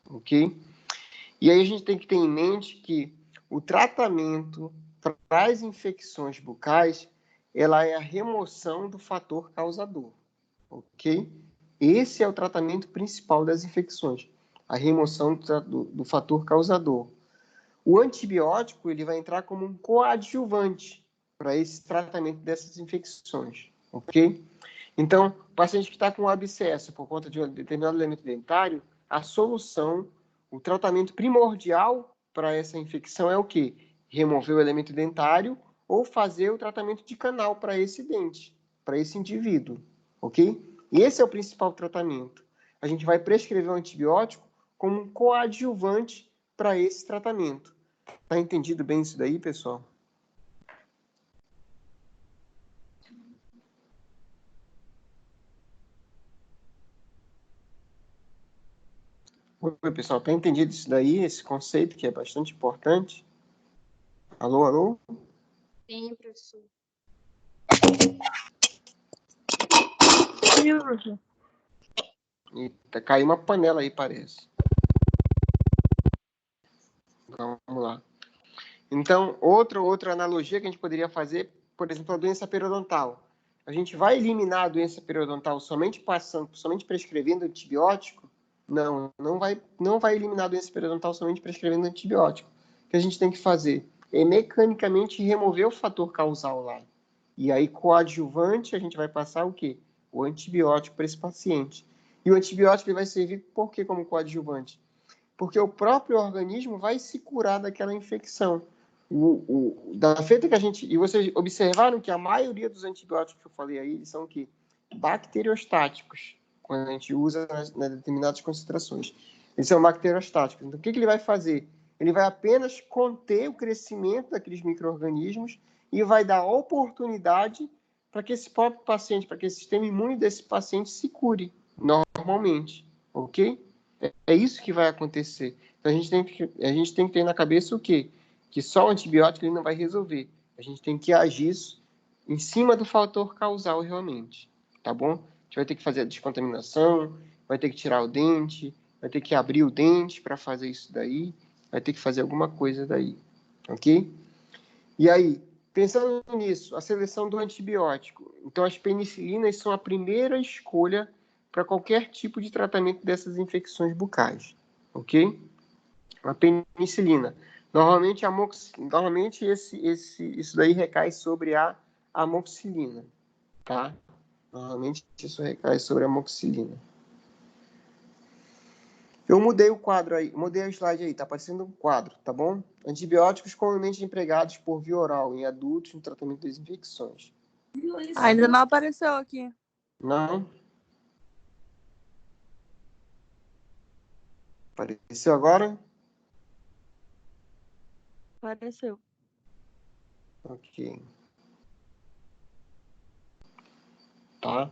ok? E aí a gente tem que ter em mente que o tratamento para as infecções bucais, ela é a remoção do fator causador, ok? Esse é o tratamento principal das infecções, a remoção do fator causador. O antibiótico ele vai entrar como um coadjuvante para esse tratamento dessas infecções, ok? Então, o paciente que está com abscesso por conta de um determinado elemento dentário, a solução, o tratamento primordial para essa infecção é o quê? Remover o elemento dentário ou fazer o tratamento de canal para esse dente, para esse indivíduo, ok? E esse é o principal tratamento. A gente vai prescrever um antibiótico como um coadjuvante para esse tratamento. Tá entendido bem isso daí, pessoal? Oi, pessoal, tá entendido isso daí, esse conceito que é bastante importante? Alô, alô? Sim, professor. Sim, professor. Eita, caiu uma panela aí, parece. Vamos lá. Então, outra analogia que a gente poderia fazer, por exemplo, a doença periodontal. a gente vai eliminar a doença periodontal somente prescrevendo antibiótico? Não vai eliminar a doença periodontal somente prescrevendo antibiótico. O que a gente tem que fazer é mecanicamente remover o fator causal lá. E aí, coadjuvante, a gente vai passar o quê? O antibiótico para esse paciente. E o antibiótico ele vai servir por quê como coadjuvante? Porque o próprio organismo vai se curar daquela infecção. Da feita que a gente... E vocês observaram que a maioria dos antibióticos que eu falei aí, eles são o quê? Bacteriostáticos, quando a gente usa nas determinadas concentrações. Eles são bacteriostáticos. Então, o que ele vai fazer? Ele vai apenas conter o crescimento daqueles micro-organismos e vai dar oportunidade para que esse próprio paciente, para que esse sistema imune desse paciente se cure normalmente, ok? É isso que vai acontecer. Então, a gente tem que ter na cabeça o quê? Que só o antibiótico ele não vai resolver. A gente tem que agir em cima do fator causal realmente, tá bom? A gente vai ter que fazer a descontaminação, vai ter que tirar o dente, vai ter que abrir o dente para fazer isso daí, vai ter que fazer alguma coisa daí, ok? E aí, pensando nisso, a seleção do antibiótico. Então, as penicilinas são a primeira escolha para qualquer tipo de tratamento dessas infecções bucais, ok? A penicilina. Normalmente isso daí recai sobre a amoxicilina, tá? Normalmente isso recai sobre a amoxicilina. Eu mudei o quadro aí, mudei a slide aí, tá aparecendo um quadro, tá bom? Antibióticos comumente empregados por via oral em adultos no tratamento das infecções. Ainda não apareceu aqui. Não? Apareceu agora? Apareceu. Ok. Tá?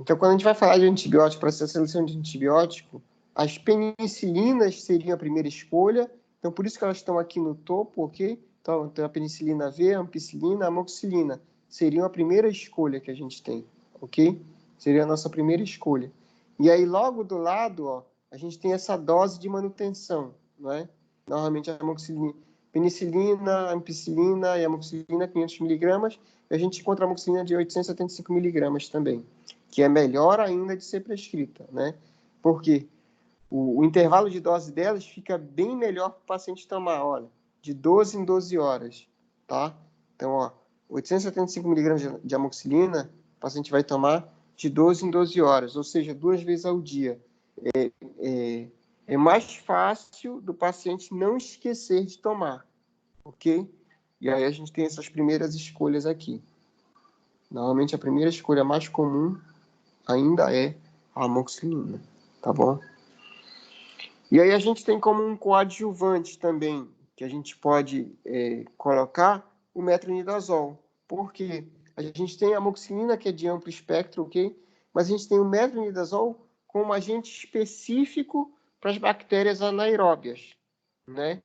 Então, quando a gente vai falar de antibiótico, para essa seleção de antibiótico, as penicilinas seriam a primeira escolha. Então, por isso que elas estão aqui no topo, ok? Então, a penicilina V, a ampicilina, a amoxicilina seriam a primeira escolha que a gente tem, ok? Seria a nossa primeira escolha. E aí, logo do lado, ó, a gente tem essa dose de manutenção, não é? Normalmente, a amoxicilina, penicilina, ampicilina e amoxicilina, 500 miligramas. E a gente encontra a amoxicilina de 875 miligramas também, que é melhor ainda de ser prescrita, né? Porque o intervalo de dose delas fica bem melhor para o paciente tomar, olha, de 12 em 12 horas, tá? Então, ó, 875 miligramas de amoxicilina, o paciente vai tomar de 12 em 12 horas, ou seja, 2 vezes ao dia. É mais fácil do paciente não esquecer de tomar, ok? E aí a gente tem essas primeiras escolhas aqui. Normalmente a primeira escolha mais comum ainda é a amoxicilina, tá bom? E aí a gente tem como um coadjuvante também, que a gente pode colocar o metronidazol. Por quê? A gente tem a amoxicilina, que é de amplo espectro, ok? Mas a gente tem o metronidazol como agente específico para as bactérias anaeróbias, né?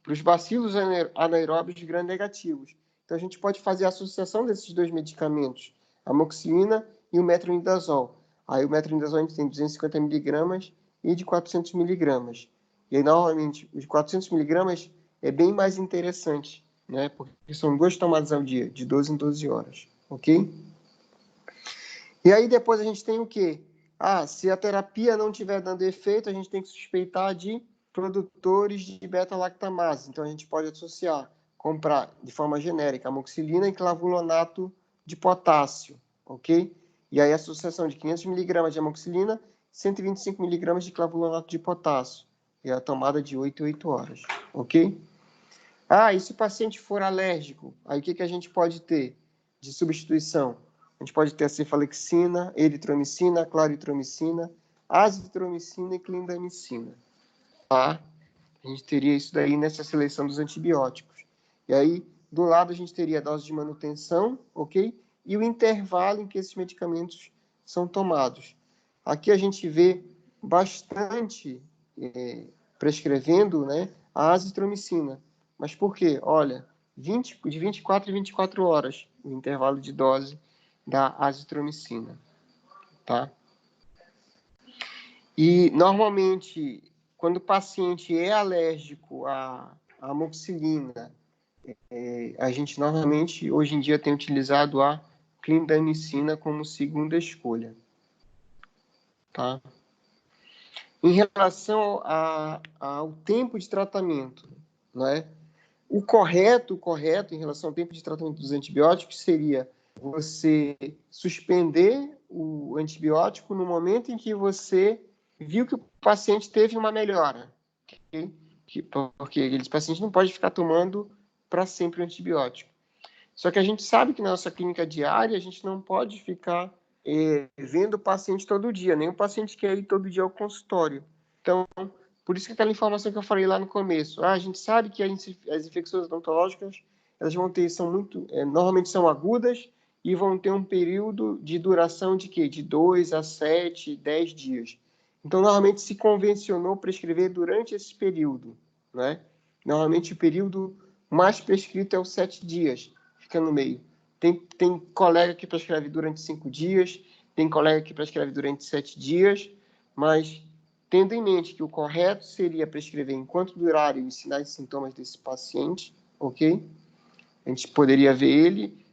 Para os bacilos anaeróbios gram-negativos. Então, a gente pode fazer a associação desses dois medicamentos, a amoxicilina e o metronidazol. Aí, o metronidazol a gente tem 250 miligramas e de 400 miligramas. E aí, normalmente, os 400 miligramas é bem mais interessante, né? Porque são 2 tomadas ao dia, de 12 em 12 horas, ok? E aí, depois a gente tem o quê? Se a terapia não estiver dando efeito, a gente tem que suspeitar de produtores de beta-lactamase. Então, a gente pode associar, comprar de forma genérica, amoxicilina e clavulonato de potássio, ok? E aí, a associação de 500 miligramas de amoxicilina, 125 miligramas de clavulonato de potássio. E a tomada de 8 em 8 horas, ok? E se o paciente for alérgico, aí o que a gente pode ter de substituição? A gente pode ter a cefalexina, eritromicina, claritromicina, azitromicina e clindamicina. Tá? A gente teria isso daí nessa seleção dos antibióticos. E aí, do lado, a gente teria a dose de manutenção, ok? E o intervalo em que esses medicamentos são tomados. Aqui a gente vê bastante prescrevendo, né, a azitromicina. Mas por quê? Olha, de 24 em 24 horas o intervalo de dose da azitromicina, tá? E, normalmente, quando o paciente é alérgico à amoxicilina, a gente, normalmente, hoje em dia, tem utilizado a clindamicina como segunda escolha. Tá? Em relação ao tempo de tratamento, né? O correto em relação ao tempo de tratamento dos antibióticos seria você suspender o antibiótico no momento em que você viu que o paciente teve uma melhora. Okay? Porque esse paciente não pode ficar tomando para sempre o antibiótico. Só que a gente sabe que na nossa clínica diária a gente não pode ficar vendo o paciente todo dia, nem o paciente quer ir todo dia ao consultório. Então, por isso que aquela informação que eu falei lá no começo, a gente sabe que as infecções odontológicas, elas vão ter, normalmente são agudas e vão ter um período de duração de quê? De 2 a 7, 10 dias. Então, normalmente se convencionou prescrever durante esse período, né? Normalmente o período mais prescrito é os 7 dias, fica no meio. Tem colega que prescreve durante 5 dias, tem colega que prescreve durante 7 dias, mas tendo em mente que o correto seria prescrever enquanto durarem os sinais e sintomas desse paciente, ok? A gente poderia ver ele.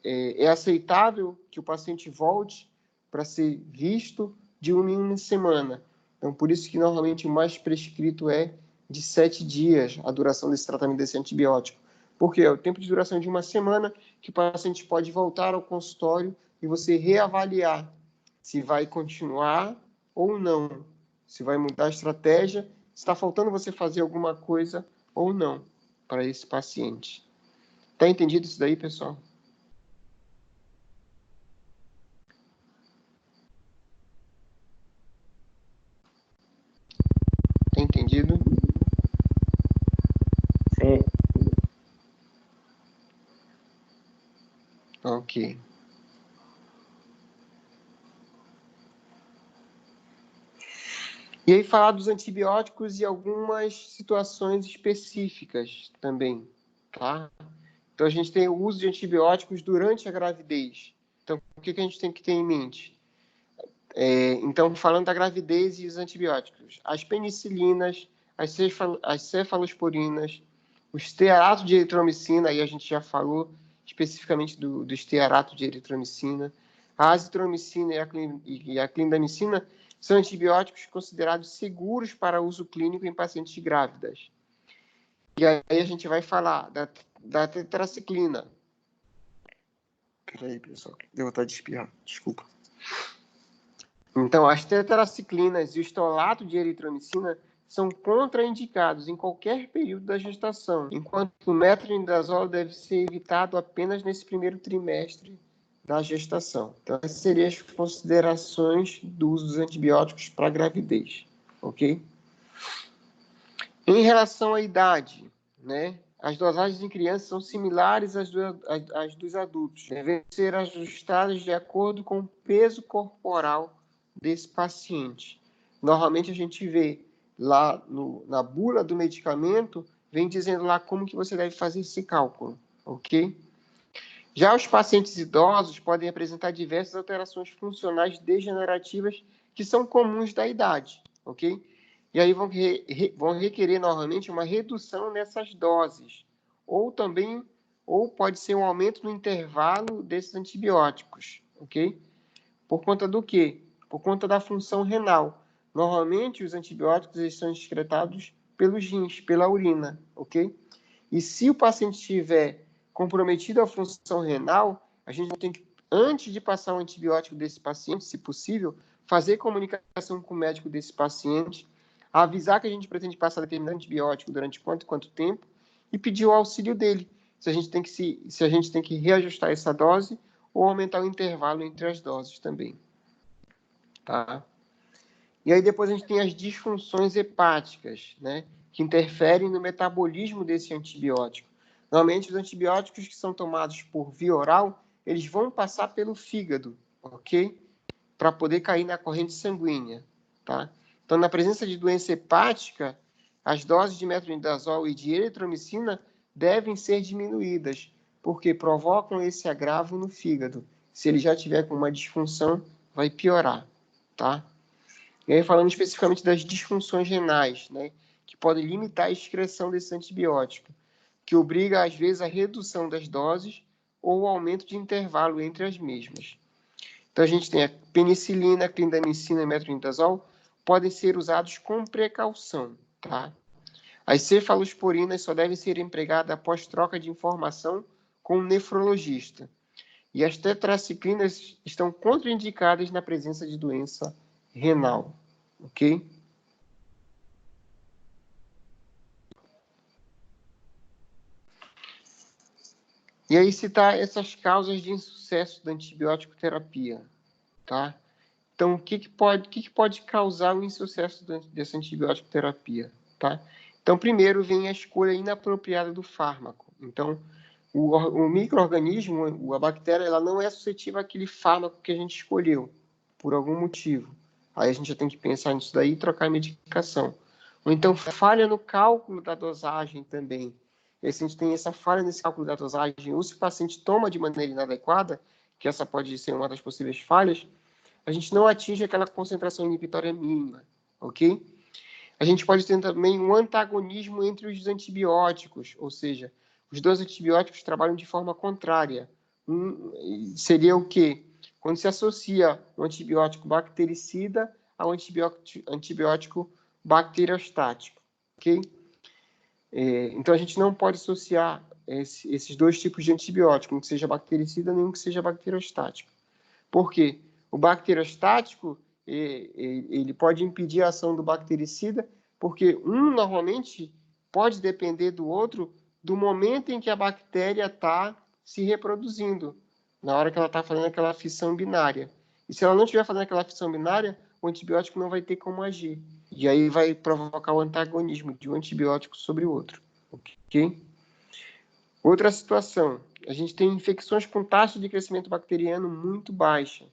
É aceitável que o paciente volte para ser visto de uma em uma semana. Então, por isso que normalmente o mais prescrito é de 7 dias a duração desse tratamento desse antibiótico. Porque é o tempo de duração de uma semana que o paciente pode voltar ao consultório e você reavaliar se vai continuar ou não. Se vai mudar a estratégia, se está faltando você fazer alguma coisa ou não para esse paciente. Tá entendido isso daí, pessoal? Tá entendido? Sim. Ok. E aí falar dos antibióticos e algumas situações específicas também, tá? Então, a gente tem o uso de antibióticos durante a gravidez. Então, o que a gente tem que ter em mente? Então, falando da gravidez e os antibióticos, as penicilinas, as cefalosporinas, o estearato de eritromicina, aí a gente já falou especificamente do estearato de eritromicina, a azitromicina e a clindamicina são antibióticos considerados seguros para uso clínico em pacientes grávidas. E aí a gente vai falar da tetraciclina. Peraí, pessoal, deu vontade de espirrar, desculpa. Então, as tetraciclinas e o estolato de eritromicina são contraindicados em qualquer período da gestação, enquanto o metronidazol deve ser evitado apenas nesse primeiro trimestre da gestação. Então, essas seriam as considerações do uso dos antibióticos para a gravidez, ok? Em relação à idade, né? As dosagens em crianças são similares às dos adultos. Devem ser ajustadas de acordo com o peso corporal desse paciente. Normalmente a gente vê lá na bula do medicamento, vem dizendo lá como que você deve fazer esse cálculo, ok? Já os pacientes idosos podem apresentar diversas alterações funcionais degenerativas que são comuns da idade, ok? E aí vão requerer normalmente uma redução nessas doses, ou pode ser um aumento no intervalo desses antibióticos, ok? Por conta do quê? Por conta da função renal. Normalmente os antibióticos eles são excretados pelos rins, pela urina, ok? E se o paciente tiver comprometido a função renal, a gente tem que, antes de passar o antibiótico desse paciente, se possível, fazer comunicação com o médico desse paciente, avisar que a gente pretende passar determinado antibiótico durante quanto tempo e pedir o auxílio dele, se a gente tem que reajustar essa dose ou aumentar o intervalo entre as doses também. Tá? E aí depois a gente tem as disfunções hepáticas, né, que interferem no metabolismo desse antibiótico. Normalmente os antibióticos que são tomados por via oral, eles vão passar pelo fígado, ok? Para poder cair na corrente sanguínea, tá? Então, na presença de doença hepática, as doses de metronidazol e de eritromicina devem ser diminuídas, porque provocam esse agravo no fígado. Se ele já tiver com uma disfunção, vai piorar, tá? E aí, falando especificamente das disfunções renais, né, que podem limitar a excreção desse antibiótico, que obriga, às vezes, a redução das doses ou o aumento de intervalo entre as mesmas. Então, a gente tem a penicilina, clindamicina e metronidazol, podem ser usados com precaução, tá? As cefalosporinas só devem ser empregadas após troca de informação com o nefrologista. E as tetraciclinas estão contraindicadas na presença de doença renal, ok? E aí citar essas causas de insucesso da antibiótico terapia, tá? Então, o que pode causar o insucesso dessa antibiótico terapia, tá? Então, primeiro vem a escolha inapropriada do fármaco. Então, o micro-organismo, a bactéria, ela não é suscetível àquele fármaco que a gente escolheu, por algum motivo. Aí a gente já tem que pensar nisso daí e trocar a medicação. Ou então, falha no cálculo da dosagem também. E aí, se a gente tem essa falha nesse cálculo da dosagem, ou se o paciente toma de maneira inadequada, que essa pode ser uma das possíveis falhas, a gente não atinge aquela concentração inibitória mínima, ok? A gente pode ter também um antagonismo entre os antibióticos, ou seja, os dois antibióticos trabalham de forma contrária. Seria o quê? Quando se associa um antibiótico bactericida ao antibiótico bacteriostático, ok? Então, a gente não pode associar esses dois tipos de antibiótico, um que seja bactericida nem um que seja bacteriostático. Por quê? O bacteriostático, ele pode impedir a ação do bactericida, porque um, normalmente, pode depender do outro do momento em que a bactéria está se reproduzindo, na hora que ela está fazendo aquela fissão binária. E se ela não estiver fazendo aquela fissão binária, o antibiótico não vai ter como agir. E aí vai provocar o antagonismo de um antibiótico sobre o outro. Ok? Outra situação, a gente tem infecções com taxa de crescimento bacteriano muito baixa.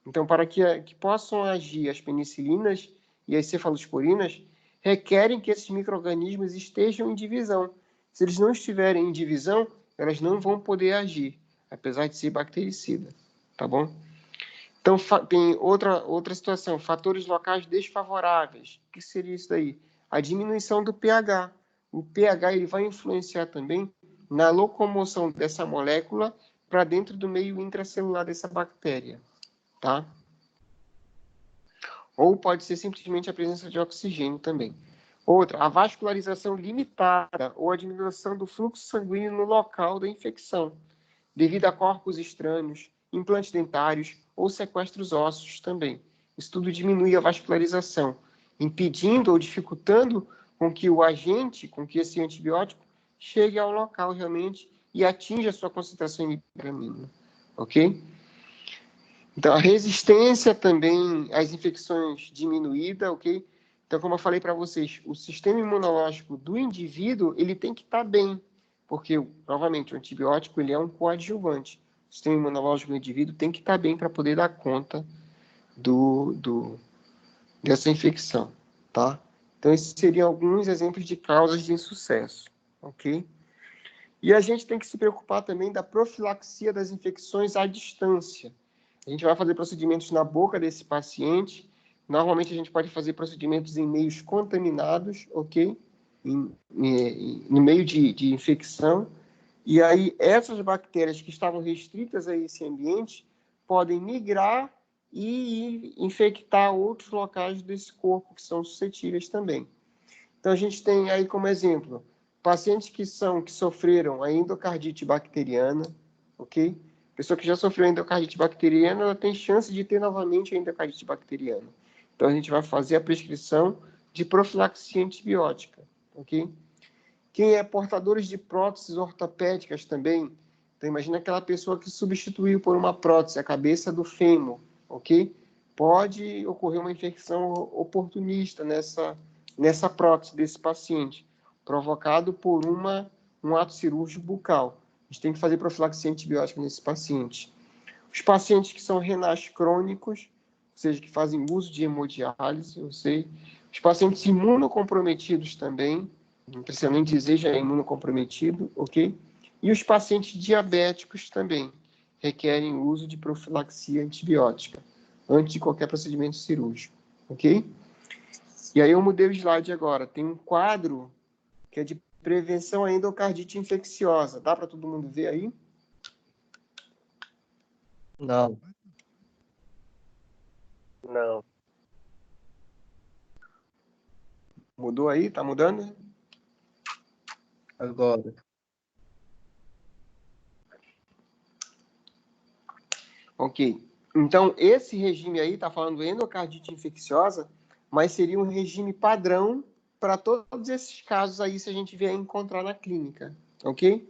Então, para que possam agir as penicilinas e as cefalosporinas, requerem que esses micro-organismos estejam em divisão. Se eles não estiverem em divisão, elas não vão poder agir, apesar de ser bactericida. Tá bom? Então, tem outra situação, fatores locais desfavoráveis. O que seria isso daí? A diminuição do pH. O pH ele vai influenciar também na locomoção dessa molécula para dentro do meio intracelular dessa bactéria. Tá? Ou pode ser simplesmente a presença de oxigênio também. Outra, a vascularização limitada ou a diminuição do fluxo sanguíneo no local da infecção, devido a corpos estranhos, implantes dentários ou sequestros ósseos também. Isso tudo diminui a vascularização, impedindo ou dificultando com que o agente, com que esse antibiótico chegue ao local realmente e atinja a sua concentração inibidora mínima. Ok? Então, a resistência também às infecções diminuída, ok? Então, como eu falei para vocês, o sistema imunológico do indivíduo, ele tem que estar bem, porque, novamente, o antibiótico, ele é um coadjuvante. O sistema imunológico do indivíduo tem que estar bem para poder dar conta dessa infecção, tá? Então, esses seriam alguns exemplos de causas de insucesso, ok? E a gente tem que se preocupar também da profilaxia das infecções à distância. A gente vai fazer procedimentos na boca desse paciente. Normalmente, a gente pode fazer procedimentos em meios contaminados, ok? No meio de infecção. E aí, essas bactérias que estavam restritas a esse ambiente podem migrar e infectar outros locais desse corpo que são suscetíveis também. Então, a gente tem aí como exemplo pacientes que sofreram a endocardite bacteriana, ok? Pessoa que já sofreu endocardite bacteriana, ela tem chance de ter novamente a endocardite bacteriana. Então, a gente vai fazer a prescrição de profilaxia antibiótica, ok? Quem é portadores de próteses ortopédicas também, então imagina aquela pessoa que substituiu por uma prótese a cabeça do fêmur, ok? Pode ocorrer uma infecção oportunista nessa prótese desse paciente, provocado por um ato cirúrgico bucal. A gente tem que fazer profilaxia antibiótica nesse paciente. Os pacientes que são renais crônicos, ou seja, que fazem uso de hemodiálise, eu sei. Os pacientes imunocomprometidos também, não precisa nem dizer, já é imunocomprometido, ok? E os pacientes diabéticos também requerem o uso de profilaxia antibiótica antes de qualquer procedimento cirúrgico, ok? E aí eu mudei o slide agora. Tem um quadro que é de prevenção à endocardite infecciosa. Dá para todo mundo ver aí? Não. Não. Mudou aí? Tá mudando? Agora. Ok. Então, esse regime aí está falando endocardite infecciosa, mas seria um regime padrão para todos esses casos aí, se a gente vier encontrar na clínica, ok?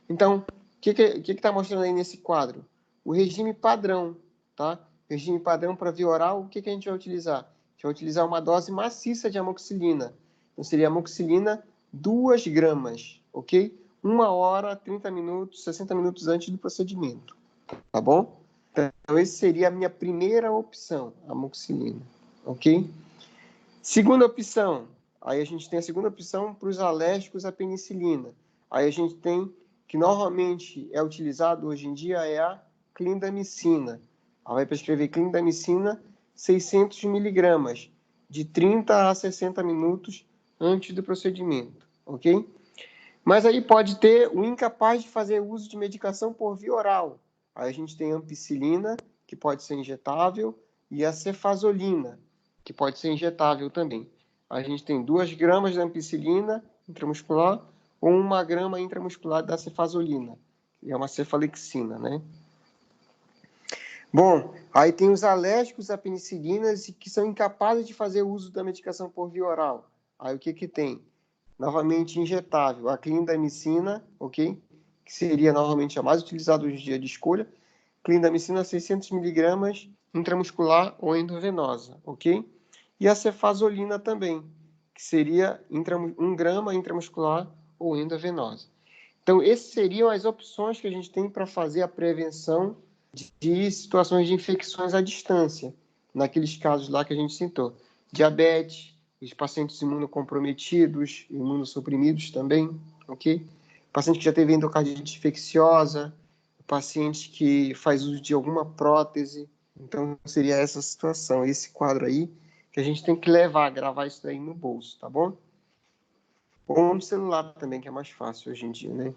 Então, o que está mostrando aí nesse quadro? O regime padrão, tá? Regime padrão para via oral, o que a gente vai utilizar? A gente vai utilizar uma dose maciça de amoxicilina. Então, seria amoxicilina 2 gramas, ok? 1 hora, 30 minutos, 60 minutos antes do procedimento, tá bom? Então, essa seria a minha primeira opção, amoxicilina, ok? Segunda opção, aí a gente tem a segunda opção para os alérgicos à penicilina. Aí a gente tem, que normalmente é utilizado hoje em dia, é a clindamicina. Aí vai prescrever clindamicina 600 miligramas, de 30 a 60 minutos antes do procedimento, ok? Mas aí pode ter o incapaz de fazer uso de medicação por via oral. Aí a gente tem a ampicilina, que pode ser injetável, e a cefazolina, que pode ser injetável também. A gente tem 2 gramas de ampicilina intramuscular ou 1 grama intramuscular da cefazolina, que é uma cefalexina, né? Bom, aí tem os alérgicos a penicilinas que são incapazes de fazer uso da medicação por via oral. Aí o que tem? Novamente injetável, a clindamicina, ok? Que seria normalmente a mais utilizada hoje em dia de escolha. Clindamicina 600 miligramas intramuscular ou endovenosa, ok? E a cefazolina também, que seria 1 grama intramuscular ou endovenosa. Então, essas seriam as opções que a gente tem para fazer a prevenção de situações de infecções à distância, naqueles casos lá que a gente citou. Diabetes, os pacientes imunocomprometidos, imunossuprimidos também, ok? Paciente que já teve endocardite infecciosa, paciente que faz uso de alguma prótese. Então, seria essa situação, esse quadro aí, que a gente tem que gravar isso daí no bolso, tá bom? Ou no celular também, que é mais fácil hoje em dia, né?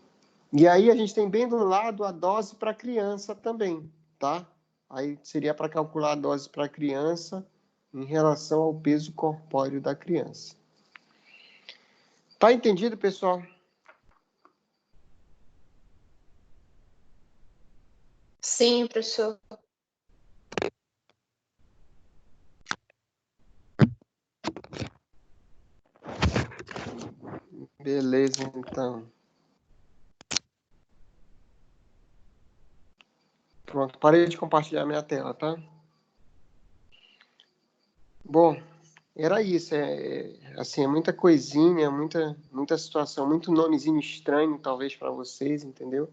E aí a gente tem bem do lado a dose para criança também, tá? Aí seria para calcular a dose para criança em relação ao peso corpóreo da criança. Tá entendido, pessoal? Sim, professor. Beleza, então. Pronto, parei de compartilhar minha tela, tá? Bom, era isso. Assim, é muita coisinha, muita situação, muito nomezinho estranho, talvez, para vocês, entendeu?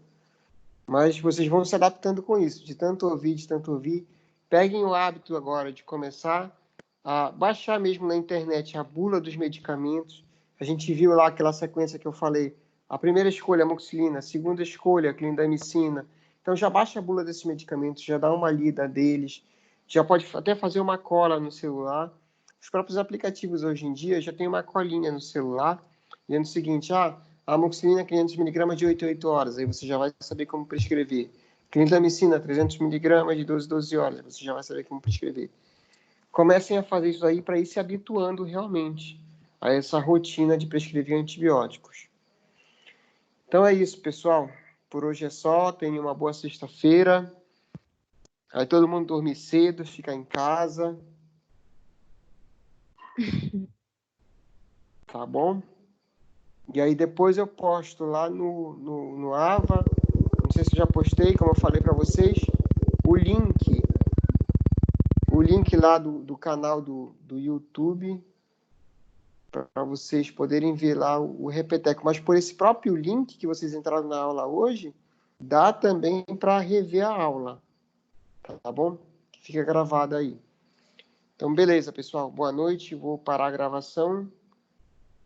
Mas vocês vão se adaptando com isso, de tanto ouvir. Peguem o hábito agora de começar a baixar mesmo na internet a bula dos medicamentos. A gente viu lá aquela sequência que eu falei. A primeira escolha, amoxicilina. A segunda escolha, clindamicina. Então, já baixa a bula desses medicamentos, já dá uma lida deles. Já pode até fazer uma cola no celular. Os próprios aplicativos hoje em dia já tem uma colinha no celular, dizendo o seguinte, a amoxicilina 500 mg de 8 em 8 horas, aí você já vai saber como prescrever. Clindamicina 300 mg de 12 em 12 horas, você já vai saber como prescrever. Comecem a fazer isso aí para ir se habituando realmente a essa rotina de prescrever antibióticos. Então é isso, pessoal. Por hoje é só. Tenham uma boa sexta-feira. Aí todo mundo dormir cedo, ficar em casa. Tá bom? E aí depois eu posto lá no AVA, não sei se eu já postei, como eu falei para vocês, o link lá do canal do YouTube, para vocês poderem ver lá o Repeteco. Mas por esse próprio link que vocês entraram na aula hoje, dá também para rever a aula, tá bom? Que fica gravado aí. Então, beleza, pessoal. Boa noite. Vou parar a gravação.